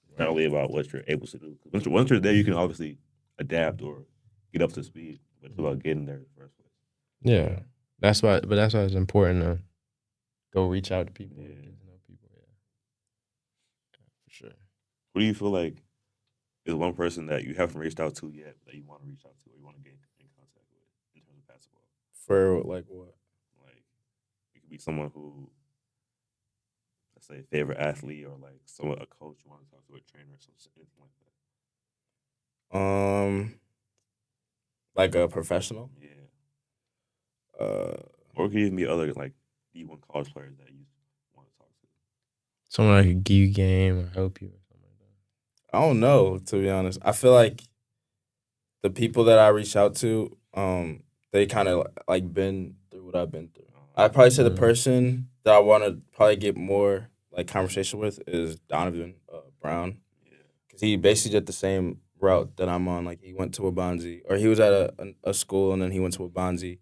It's not really about what you're able to do. 'Cause once you're there, you can obviously adapt or get up to speed. But it's about getting there in the first place. Yeah, that's why. But that's why it's important to go reach out to people, and Yeah. get to know people. Yeah, for sure. Who do you feel like is one person that you haven't reached out to yet that you want to reach out to or you want to get in contact with in terms of basketball? For like what? Like it could be someone who, let's say, favorite athlete or like someone a coach you want to talk to, a trainer, or something, anything like that. Like a professional. Yeah. Uh, Or it could even be other like D1 college players that you want to talk to. Someone that could give you game or help you or something like that. I don't know, to be honest. I feel like the people that I reach out to, they kind of like been through what I've been through. I'd probably say the Mhm. person that I want to probably get more like conversation with is Donovan Brown, Yeah. because he basically did the same route that I'm on. Like he went to Waubonsee, or he was at a school and then he went to Waubonsee,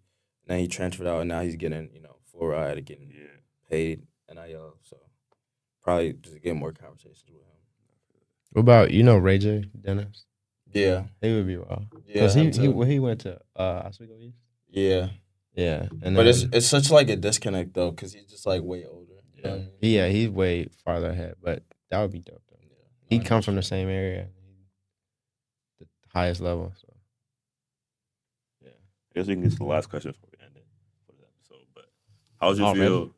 and then he transferred out and now he's getting full ride, getting Yeah. paid NIL. So probably just get more conversations with him. What about Ray J Dennis? Yeah, He would be well. yeah, Because him he too. when he went to Oswego East. Yeah. Yeah, and But then it's such like a disconnect though, because he's just like way older. You know what I mean? yeah, he's way farther ahead. But that would be dope though. Yeah. He come from the same area, the highest level. So yeah. I guess we can get to the last question before we end it for this episode. But how would you Already? feel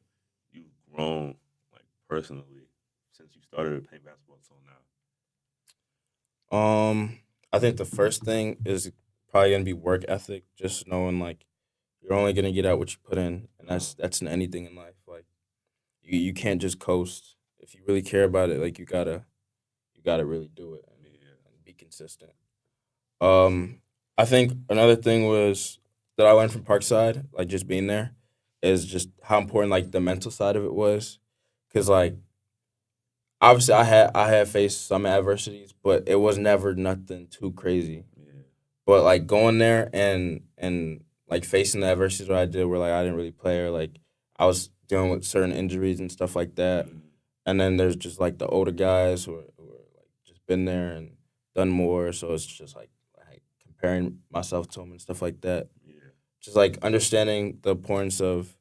you've grown like personally since you started playing basketball until now? I think the first thing is probably gonna be work ethic. Just knowing like you're only gonna get out what you put in, and that's in anything in life. Like you can't just coast. If you really care about it, like you gotta really do it and be consistent. I think another thing was that I learned from Parkside, like just being there, is just how important like the mental side of it was, because like obviously I had faced some adversities, but it was never nothing too crazy. Yeah. But like going there and like facing the adversities what I did, where like I didn't really play, or like I was dealing with certain injuries and stuff like that. And then there's just like the older guys who are like just been there and done more. So it's just like comparing myself to them and stuff like that. Yeah. Just like understanding the importance of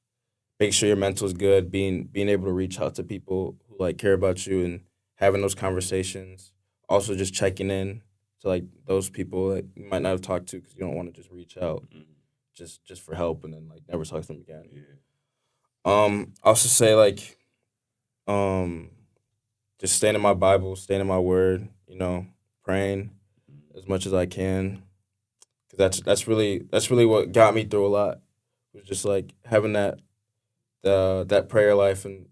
make sure your mental is good, being able to reach out to people who like care about you and having those conversations. Also, just checking in to like those people that you might not have talked to because you don't want to just reach out just for help and then like never talk to them again. Yeah. I also say like just staying in my Bible, staying in my word, praying as much as I can. Cause that's really what got me through a lot. It was just like having that prayer life and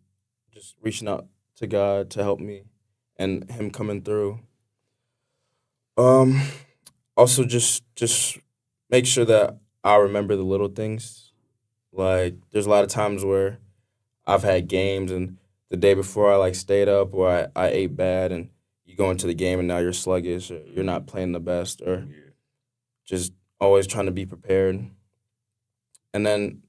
just reaching out to God to help me and him coming through. Also just make sure that I remember the little things. Like there's a lot of times where I've had games and the day before I like stayed up or I ate bad and you go into the game and now you're sluggish or you're not playing the best or Yeah. just always trying to be prepared. And then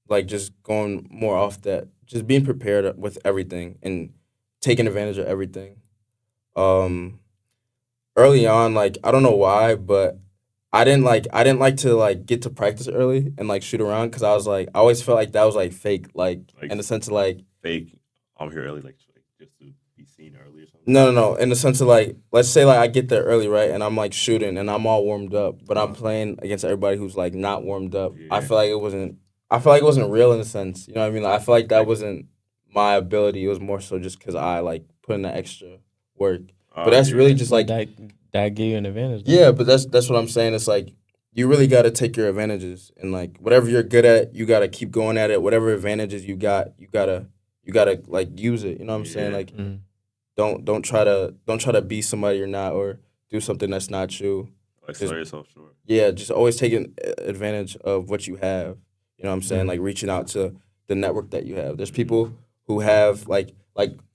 like just going more off that, just being prepared with everything and taking advantage of everything. Um, Early on, like I don't know why, but I didn't like to like get to practice early and like shoot around because I was like I always felt like that was like fake, like Like in the sense of like fake. I'm here early, like just to be seen early or something. no, in the sense of like let's say like I get there early, right, and I'm like shooting and I'm all warmed up, but I'm Uh-huh. playing against everybody who's like not warmed up. I Yeah. feel like it wasn't. I feel like it wasn't real in a sense. You know what I mean? Like, I feel like that Like, wasn't my ability. It was more so just because I like put in the extra work. But oh that's yeah. really just But like that gave you an advantage. though. yeah. But that's what I'm saying. It's like you really got to take your advantages and like whatever you're good at, you got to keep going at it. Whatever advantages you got, you gotta like use it. You know what I'm saying? Yeah. Like Mm. don't try to be somebody you're not or do something that's not you. Like Just sell yourself short. yeah, just always taking advantage of what you have. You know what I'm saying? Mm. Like reaching out to the network that you have. There's people who have like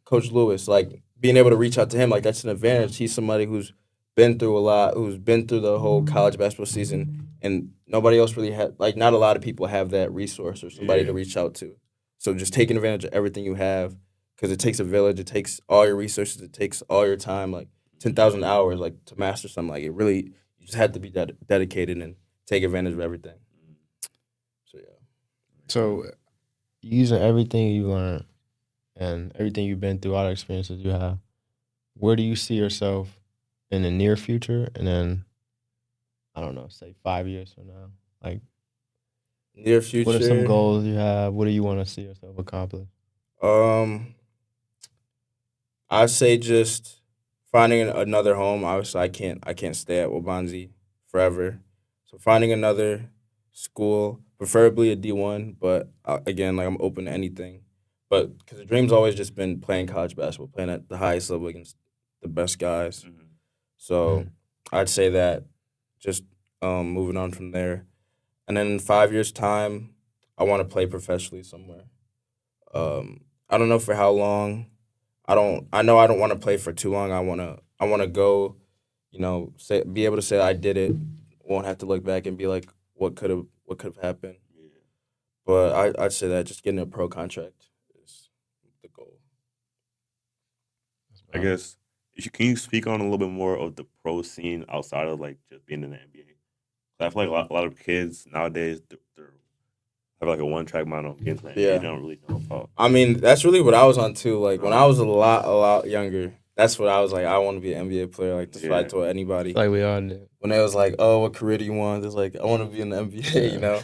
Coach Lewis, like being able to reach out to him, like that's an advantage. He's somebody who's been through a lot, who's been through the whole college basketball season, and nobody else really had like not a lot of people have that resource or somebody to Yeah. reach out to. So just taking advantage of everything you have, because it takes a village, it takes all your resources, it takes all your time, like 10,000 hours, like to master something. Like it really, you just have to be dedicated and take advantage of everything. So yeah. So using everything you learned and everything you've been through, all the experiences you have, where do you see yourself in the near future? And then, I don't know, say 5 years from now. Like, Near future. what are some goals you have? What do you want to see yourself accomplish? Um, I'd say just finding another home. Obviously, I can't stay at Waubonsee forever. So finding another school, preferably a D1. But again, like I'm open to anything. But because the dream's always just been playing college basketball, playing at the highest level against the best guys. Mhm. So I'd say that just moving on from there. And then in 5 years' time, I want to play professionally somewhere. I don't know for how long. I know I don't want to play for too long. I wanna go, say be able to say I did it. Won't have to look back and be like what could have happened. Yeah. But I'd say that just getting a pro contract is the goal. I guess can you speak on a little bit more of the pro scene outside of like just being in the NBA? I feel like a lot of kids nowadays they're have like a one track mind on getting to the NBA. Yeah. They don't really know about. I mean, that's really what I was on too. Like when I was a lot younger, that's what I was like. I want to be an NBA player. Like that's what I Yeah. told anybody. It's like we all did. When they was like, "Oh, what career do you want?" It's like I want to be in the NBA, you know.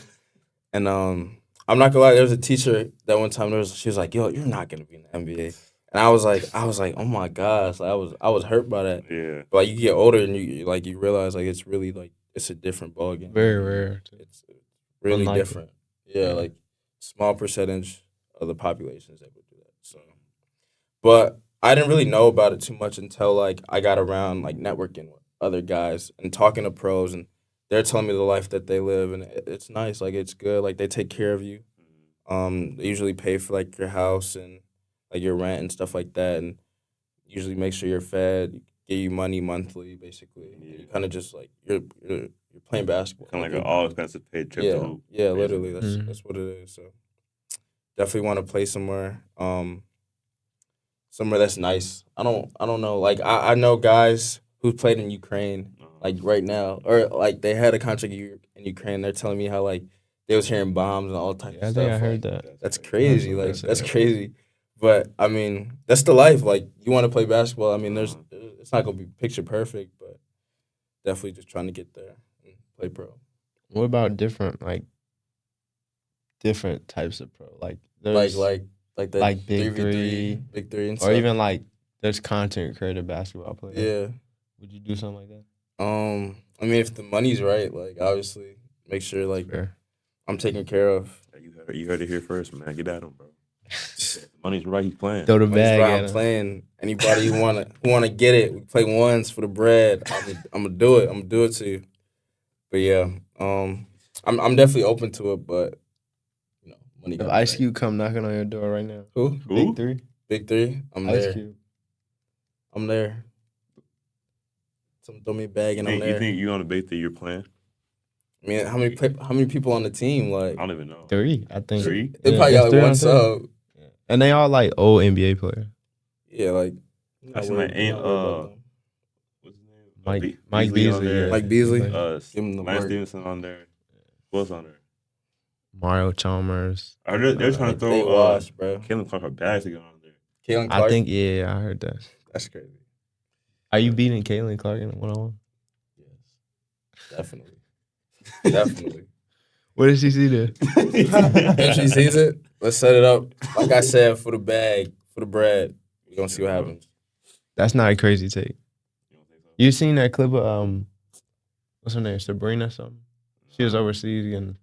And I'm not gonna lie. There was a teacher that one time she was like, "Yo, you're not gonna be in the NBA," and I was like, "Oh my gosh!" Like, I was hurt by that. Yeah. But like you get older and you realize like it's really like it's a different ballgame. Very rare. It's really Unlikely. different. Yeah, Yeah. like small percentage of the population is able to do that. So, but I didn't really know about it too much until like I got around like networking with other guys and talking to pros, and they're telling me the life that they live, and it's nice. Like it's good. Like they take care of you. They usually pay for like your house and like your rent and stuff like that, and usually make sure you're fed, give you money monthly, basically. Yeah. You kind of just like you're playing basketball. Kind of like an all expensive paid trip Yeah, to hoop. yeah, basically. literally. That's Mhm. that's what it is. So definitely want to play somewhere that's nice. I don't know. Like I know guys who played in Ukraine like right now, or like they had a contract in Ukraine. They're telling me how like they was hearing bombs and all types Yeah, I of think stuff. I heard like, that. That's crazy. That's Like what that's they said. crazy. But I mean, that's the life. Like you want to play basketball. I mean, it's not gonna be picture perfect, but definitely just trying to get there and play pro. What about different types of pro? Like Like there's like that like Big 3v3, Three, Big Three, and or stuff. even like there's content creator basketball players. Yeah. Would you do something like that? I mean, if the money's right, like obviously, make sure like Fair. I'm taken care of. Yeah, you heard it here first, man. Get at him, bro. The money's right. He's playing. Throw the Money's bag right, at I'm him. playing. Anybody who wanna get it, we play ones for the bread. I'm gonna do it. I'm gonna do it to you. But yeah, I'm definitely open to it, but money. If got Ice right. Cube come knocking on your door right now, Who? Big 3, Big 3. I'm Ice there. Cube. I'm there. Some throw me a bag and I'm You there. think you on the Big 3 you're playing? I mean, how many people on the team? Like, I don't even know. 3, I think. 3? they probably it's got 3 like on one 3. sub. And they all like old NBA players. Yeah, like. That's my ain't what's his name? Mike on Beasley. there. Yeah. Mike Beasley. He played. Give him the Lance work. Stevenson on there. Who else on there? Mario Chalmers. I heard they're trying to They throw washed, bro. Kalen Clark or Bags to get on there. Kalen Clark. I think, yeah, I heard that. That's crazy. Are you beating Caitlin Clark in a 1-on-1? Yes, definitely, definitely. What did she see there? If she sees it, let's set it up. Like I said, for the bag, for the bread. We're gonna see what happens. That's not a crazy take. You don't think so? You seen that clip of what's her name, Sabrina something? She was overseas getting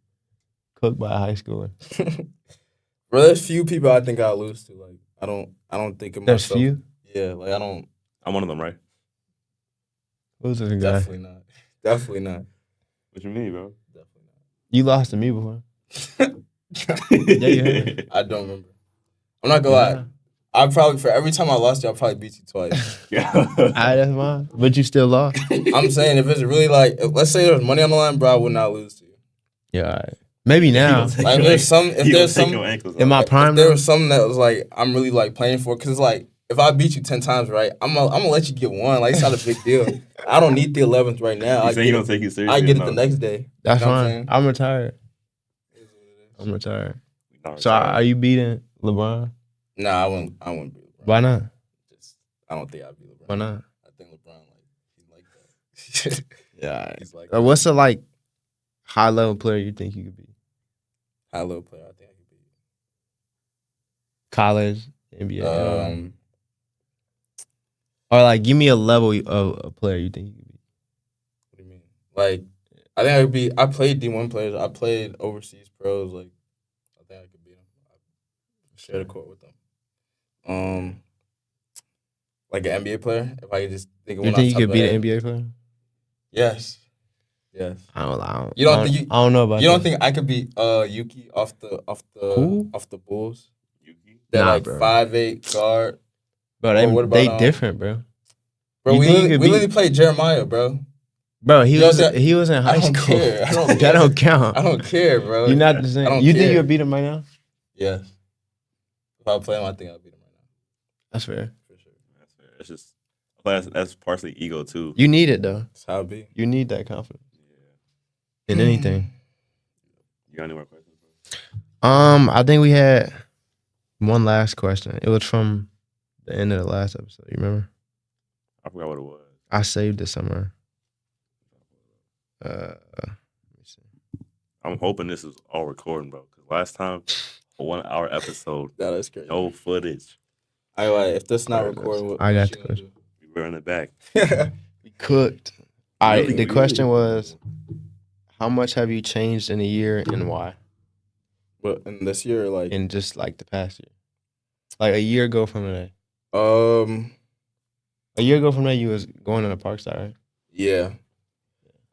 cooked by a high schooler. Bro, there's few people I think I'll lose to. Like I don't think of There's myself. few. Yeah, like I don't. I'm one of them, right? Who's this guy? Definitely not. Definitely not. What you mean, bro? Definitely You lost to me before. not. you heard. I don't remember. I'm not gonna lie. I probably for every time I lost you, I probably beat you twice. Yeah. Alright, that's fine. But you still lost. I'm saying if it's really like, let's say there's money on the line, bro, I would not lose to you. Yeah, all right. Maybe now. Like if there's some, In my prime, if there now? was something that was like I'm really like playing for, because like if I beat you 10 times, right, I'm gonna let you get one. Like it's not a big deal. I don't need the 11th right now. You say you don't take it seriously. I get it the next day. That's You know what I'm fine. saying? I'm retired. I'm retired. No, So are you beating LeBron? Nah, I wouldn't beat LeBron. Why not? I don't think I'd beat LeBron. Why not? I think LeBron he's like that. Yeah. He's like What's the like high level player you think you could be? high level player. I think I could beat. College, NBA, Um, or like give me a level of a player you think you could be. what do you mean? Like, I think I could be. I played D1 players. I played overseas pros. Like, I think I could beat them. I shared a court with them. Like an NBA player. If I could just think of You one. think you off the could top beat of my an head. NBA player? Yes. Yes. I don't. You don't I think you- I don't know about You don't that. think I could beat Yuki off the Who? Bulls? Yuki? That Nah, like bro. 5'8" guard. Bro, Well, what they about, different, bro. Bro, You we think you literally, could we beat- literally played Jeremiah, bro. Bro, he You know was that- he was in high I don't school. care. I don't That care. don't count. I don't care, bro. You're not the same. I don't You think care. you'll beat him right now? Yes. If I play him, I think I'll beat him right now. That's fair. For sure. That's fair. It's just that's partially ego too. You need it though. That's how it be. You need that confidence Yeah. in anything. You got any more questions, bro? I think we had one last question. It was from the end of the last episode. You remember? I forgot what it was. I saved it somewhere. Let me see. I'm hoping this is all recording, bro. Because last time, a 1 hour episode, That is crazy. no footage. I like if this not Alright, recording, what I got what the you question. We were in the back. gonna We cooked. All right. Really, The really question good. was, how much have you changed in a year and why? But in this year, like, In just like the past year, like a year ago from today. A year ago from today, you was going to the park side, right? yeah,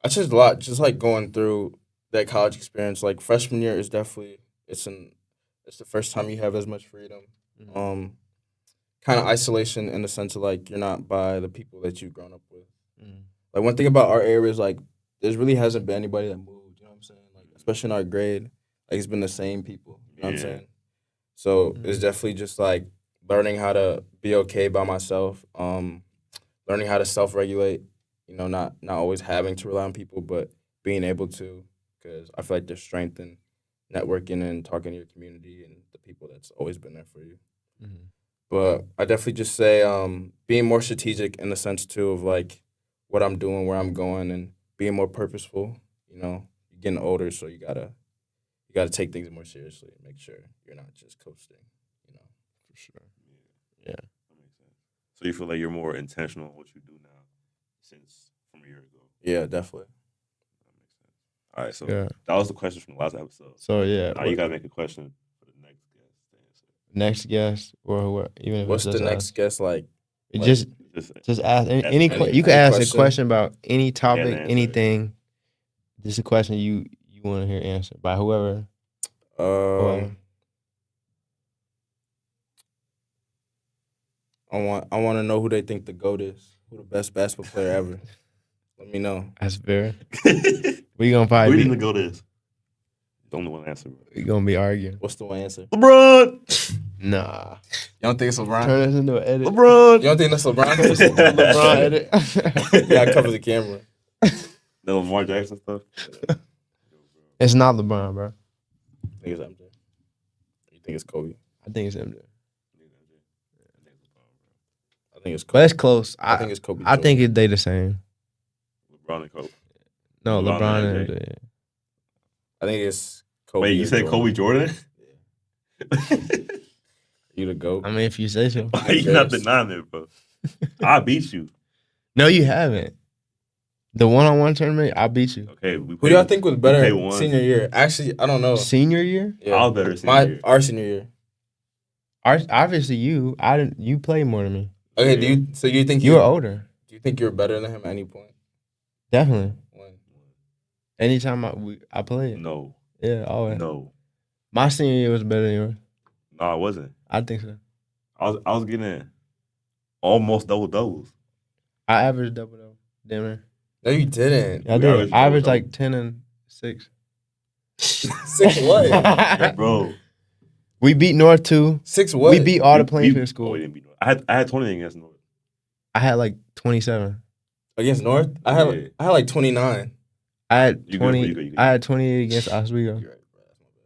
I changed a lot. Just like going through that college experience, like freshman year is definitely it's the first time you have as much freedom. Mhm. Kind of isolation in the sense of like you're not by the people that you've grown up with. Mhm. Like one thing about our area is like there really hasn't been anybody that moved. You know what I'm saying? Like especially in our grade, like it's been the same people. You know what I'm Yeah. saying? So Mhm. it's definitely just like learning how to be okay by myself. Learning how to self-regulate. You know, not always having to rely on people, but being able to. Because I feel like there's strength in networking and talking to your community and the people that's always been there for you. Mhm. But I definitely just say being more strategic in the sense too of like what I'm doing, where I'm going, and being more purposeful. You know, you're getting older, so you gotta take things more seriously and make sure you're not just coasting. You know, For sure. That makes sense. So you feel like you're more intentional in what you do now since from a year ago. yeah, definitely. That makes sense. All right, so Yeah. that was the question from the last episode. So yeah. Now you gotta make a question for the next guest to answer. Next guest or even if What's it's the just next us. guess like? It like- just Just ask any, Ask you any can ask question. a question about any topic, answer it. anything. Just a question you people want to hear answer by whoever. whoever. I want to know who they think the GOAT is. Who the best basketball player ever? Let me know. That's fair. We gonna Who probably do be, you think the GOAT is? Don't know what answer, bro. we gonna be arguing. What's the one answer? LeBron! Nah. You don't think it's LeBron? Turn this into an edit. LeBron! You don't think that's LeBron? LeBron edit. Yeah, I cover the camera. The Lamar Jackson stuff? It's not LeBron, bro. I think it's MJ. You think it's Kobe? I think it's MJ. I think it's But Kobe. it's close. I think it's Kobe. I think they the same. LeBron and Kobe. No, LeBron LeBron and and MJ. MJ. I think it's Kobe. Wait, you or said Jordan. Kobe Jordan? You the GOAT? I mean, if you say so. You're not denying it, bro. I beat you. No, you haven't. The one-on-one tournament, I beat you. Okay, Who do y'all think was better played once. senior year? Actually, I don't know. Senior year? I was better senior year. Our senior year. Obviously, you. I didn't. You played more than me. Okay, Yeah. do you think You were older. Do you think you were better than him at any point? Definitely. When? Anytime I played. No. Yeah, always. No. My senior year was better than yours. No, I wasn't. I think so. I was getting almost double doubles. I averaged double. Damn near. No, you didn't. Yeah, I We did. averaged I averaged double. like 10 and 6. 6 what? Bro. We beat North too. 6 what? We beat all the We- Plainfield we schools. didn't beat North. I had 20 against North. I had like 27. Against North? I had like 29. I had You good, 20. you good. I had 28 against Oswego. You're right, bro.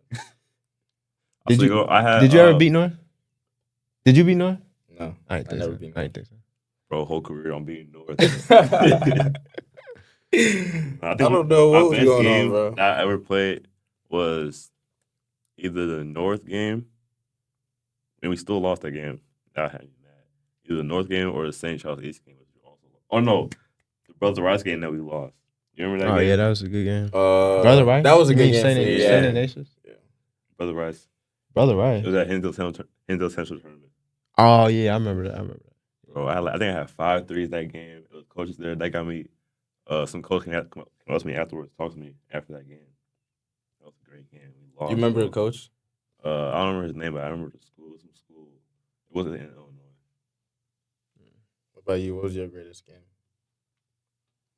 That's my bad. Did you- Oswego, I had, Did you ever beat North? Did you beat North? No. I ain't think never so. beat I ain't think so. Bro, whole career on beating North. I don't know what was my best going on, game bro. I ever played was either the North game, and we still lost that game. That had me mad. Either the North game or the St. Charles East game. Which we also lost. Oh no, the Brother Rice game that we lost. You remember that Oh game? yeah, that was a good game. Brother Rice? That was a You good mean game. St. for you, St. yeah. Ignatius? Brother Rice. Brother It Rice. was at Hinsdale Central tournament. Oh yeah, I remember that. Bro, I think I had 5 threes that game. It was coaches there. That got me. Some coach came up to me afterwards, talk to me after that game. That was a great game. We lost. You remember the coach? I don't remember his name, but I remember the school. It was some school. It wasn't in Illinois. What about you? What was your greatest game?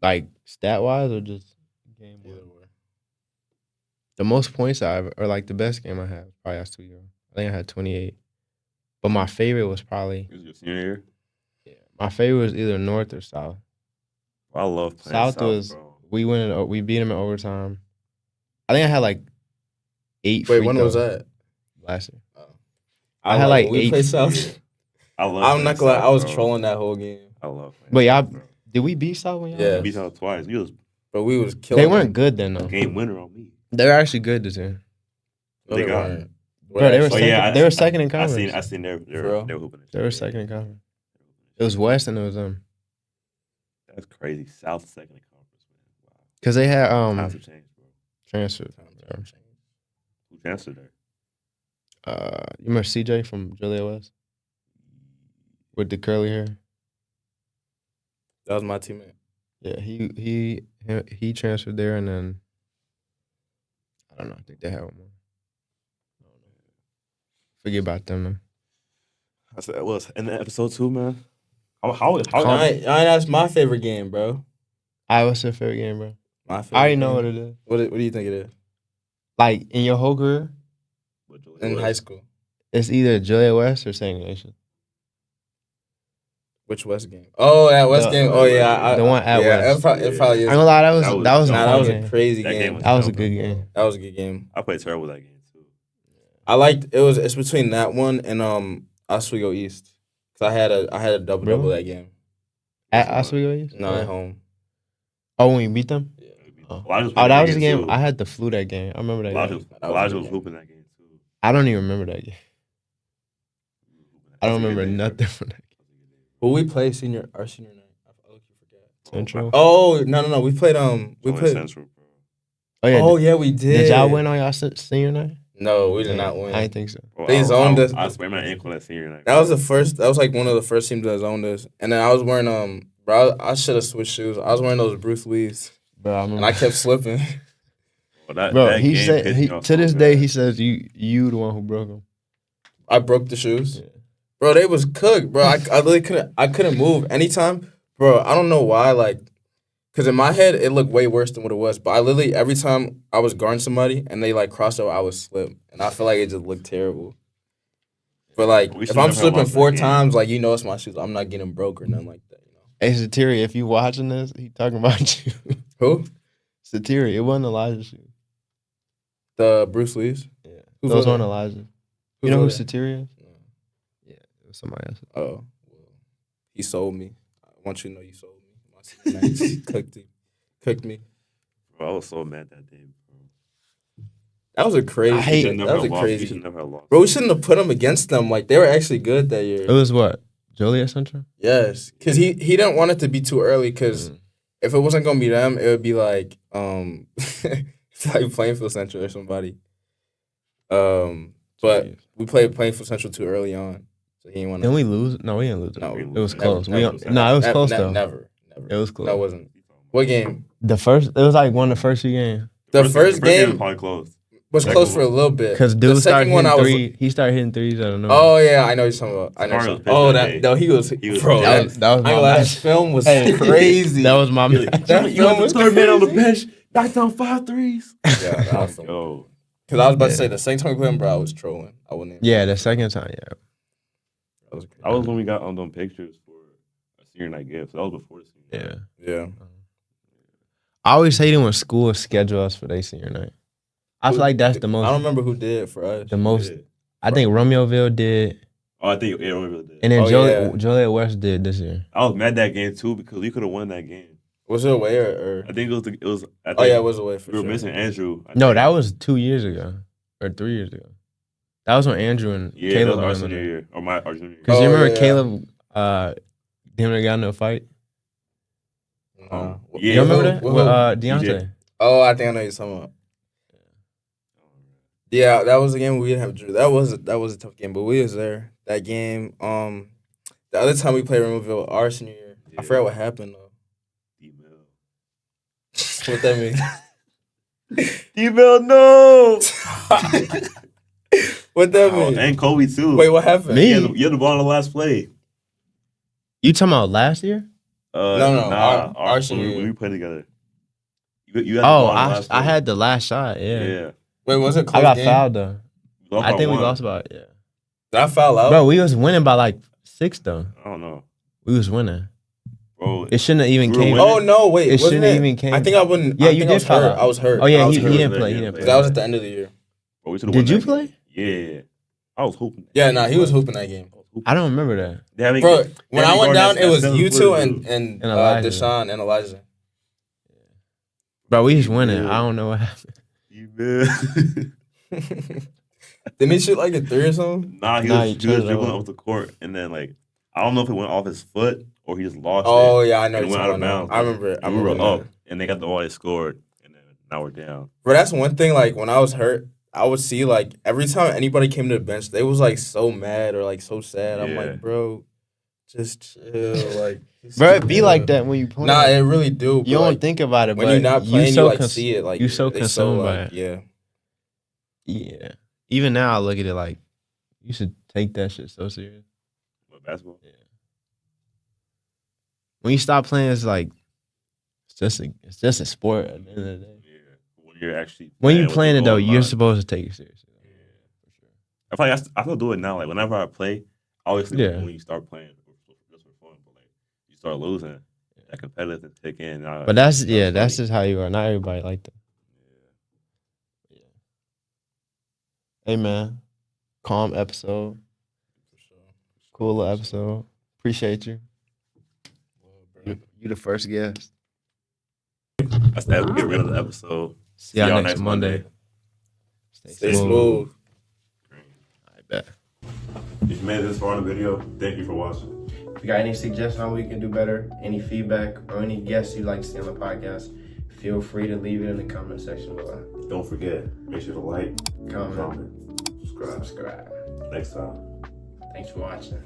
Like stat wise or just game wise? Either way. The most points I ever, or like the best game I had, probably Oswego. I think I had 28. But my favorite was probably, It was your senior year. my favorite was either North or South. I love playing South South, was, bro. we beat them in overtime. I think I had like 8 Wait, free when was throws that? last year. I had like when we 8. played South. Yeah. I love. I'm playing not gonna lie, South, I was bro. trolling that whole game. I love. Playing Wait, South, y'all- bro. Did we beat South when y'all? Yeah. Beat South twice. You was But we was killing They weren't them. good then though. game winner on me. They were actually good this year. No, They they got- weren't. Bro, they were Oh, second, yeah, they were second in I conference. seen they For real? were hooping. They were second in conference. It was West and it was them. That's crazy. South second in conference, man. Wow. Cause they had Times have changed, bro. transfer. Who transferred there? You remember CJ from Julia West with the curly hair? That was my teammate. Yeah, he transferred there, and then I don't know. I think they had one more. I don't know. Forget about them. Though. I said that was in the episode 2, man. How I ain't asked my favorite game, bro. What's your favorite game, bro? My favorite. I already know game. what it is. What do you think it is? Like in your whole career, In high school, it's either Julia West or St. Ignatius. which West game? Oh, that West The- game. Oh yeah, the one at yeah, West. It probably I is. ain't gonna lie, that was a Nah, fun that was game. a crazy That game. game was- That was a good game. That was a good game. I played terrible that game too. I liked it. It's between that one and Oswego East. Cause I had a double Really? that game. At Oswego East? No, at home. Oh, when you beat them? Oh, Elijah was that playing was the game. too. I had the flu that game. I remember that Elijah game. Elijah was hooping that game too. I don't even remember that game. I don't That's a good remember game, nothing bro. from that game. Who we play our senior night? I look you forget. Central. Oh no. We played we Joint played. Central, bro. Oh yeah. Oh yeah, we did. Did y'all win on y'all senior night? No, we did not win. I didn't think so. Bro, They zoned us. I swear my ankle that senior night. That was the first. That was like one of the first teams that zoned us. And then I was wearing bro. I should have switched shoes. I was wearing those Bruce Lee's, Bro, I remember. and I kept slipping. Well, Bro, that he game said pissed me off to so this day bad. he says you the one who broke him. I broke the shoes. Yeah. Bro, they was cooked, bro. I literally couldn't move anytime, bro. I don't know why, like, cause in my head it looked way worse than what it was. But I literally every time I was guarding somebody and they like crossed over, I would slip, and I feel like it just looked terrible. But like, We if should I'm never have slipping lost that 4 game. times, like it's my shoes. I'm not getting broke or nothing like that. Hey Satiri, if you watching this, he talking about you. Who? Satiri, it wasn't Elijah's shoe. The Bruce Lee's. Yeah. Who's Those with weren't it? Elijah's. Who's You know who with it? Satiri is? Yeah, it was somebody else. Oh, well, he sold me. I want you to know you sold me. My nice cooked me. Bro, I was so mad that day, bro. That was a crazy. I hate- You should never that was have a lost. You crazy. should never have lost. Bro, we shouldn't have put them against them. Like they were actually good that year. It was what? Joliet Central? Yes, because he didn't want it to be too early. Because if it wasn't gonna be them, it would be like like Plainfield Central or somebody. But Jeez. we played Plainfield Central too early on, so he didn't want to. Didn't we lose? No, we didn't lose. No, It was never- close. never- No, it was close though. Never. It was close. That wasn't. What game? It was like one of the first few games. The first was game probably close. was second close one- for a little bit. Because the dude started second one, hitting I was. three. He started hitting threes out of nowhere. Oh yeah, I know what you're talking about. I know. Mario You're was talking- Oh, pissed that that day. no, he was. He was Bro, pissed. that was my that match. film was Hey, crazy. That was my match. That film was third man on the crazy. bench, knocked down 5 threes. Yeah, that was film. Yo, Because I was about to Yeah. say the same time we played him, bro, I was trolling. I wouldn't. Even, Yeah, the second time, yeah. that was crazy. that was when we got on them pictures for a senior night gift. So that was before the senior night. Yeah. Yeah. I always hated when schools schedule us for their senior night. I feel like that's the I don't most. remember who did it for us. The most. Yeah. I think Romeoville did, Oh, I think yeah, we really did. and then Oh, Joliet, yeah. Joliet West did this year. I was mad that game too because we could have won that game. Was it away or? I think it was. I think Oh yeah, it was away for we were sure. missing Andrew. I No, think. that was 2 years ago or 3 years ago. That was when Andrew and Yeah, Caleb that was were our in senior there. year or our junior year. Because you Oh, remember yeah. Caleb, him and got into a fight. Yeah, You remember that? Who- With who- Deontay. Oh, I think I know you're talking about. Yeah, that was a game we didn't have. Drew. That was a tough game, but we was there that game. The other time we played Removille, our senior year, I Yeah. forgot what happened though. D-Mill. What that mean? D-Mill, no. What that Oh, mean? and Kobe too. Wait, what happened? Me? You had the ball on the last play. You talking about last year? No, Nah, our senior when year. we played together. You had the Oh, ball on the I last play. had the last shot. Yeah. Yeah. Wait, was it a close I got game? fouled though. Lost I by think we one. lost about yeah. Did I foul out? Bro, we was winning by like 6 though. I don't know, We was winning. bro. It shouldn't have even We were came. winning. Oh no, wait, It wasn't shouldn't it? even came. I think I wouldn't. Yeah, I you think did I was foul hurt. out. I was hurt. Oh yeah, I was he hurt. didn't play. He He didn't didn't play. play. That was at the end of the year. Bro, we should've Did won you that play? game. Yeah. I was hooping. Yeah, no, he was hooping that game. I don't remember that. They had me- Bro, they when had I me went guarding down, that it was 7 you two footer, and dude. and Elijah. Deshaun and Elijah. Bro, we was winning. Yeah. I don't know what happened. D-Mill. Didn't he shoot like a 3 or something? Nah, he Nah, was, he he turned was it dribbling over. off the court, and then like I don't know if it went off his foot or he just lost Oh it. yeah, I know. And it You're went out of talking about bounds. now. I remember it. I And we were remember up, and they got the ball. They scored, and then now we're down. Bro, that's one thing. Like when I was hurt, I would see like every time anybody came to the bench, they was like so mad or like so sad. I'm Yeah. like, bro, just chill. Like, just Bro, it be chill. like that when you play. Nah, it really do. you but, don't like, think about it, when but you're not playing, you so like see it. Like you so they consumed by like, it. yeah. Yeah. Even now, I look at it like you should take that shit so serious. But basketball, When you stop playing, it's like it's just a sport at the end of the day. yeah. When you're actually When you with playing the it though, goal in you're mind. supposed to take it seriously. I feel like I still do it now. Like whenever I play, obviously Yeah. when you start playing, just for fun. But like you start losing, that competitive kick in. But that's funny. just how you are. Not everybody like that. Yeah. Hey man, calm episode, cool little episode. Appreciate you. You the first guest. That's that. We get rid of the episode. See y'all next Monday. Stay smooth. I bet. If you made it this far in the video, thank you for watching. If you got any suggestions on how we can do better, any feedback, or any guests you'd like to see on the podcast, feel free to leave it in the comment section below. Don't forget, make sure to like, Comment, comment, subscribe. subscribe. Next time. Thanks for watching.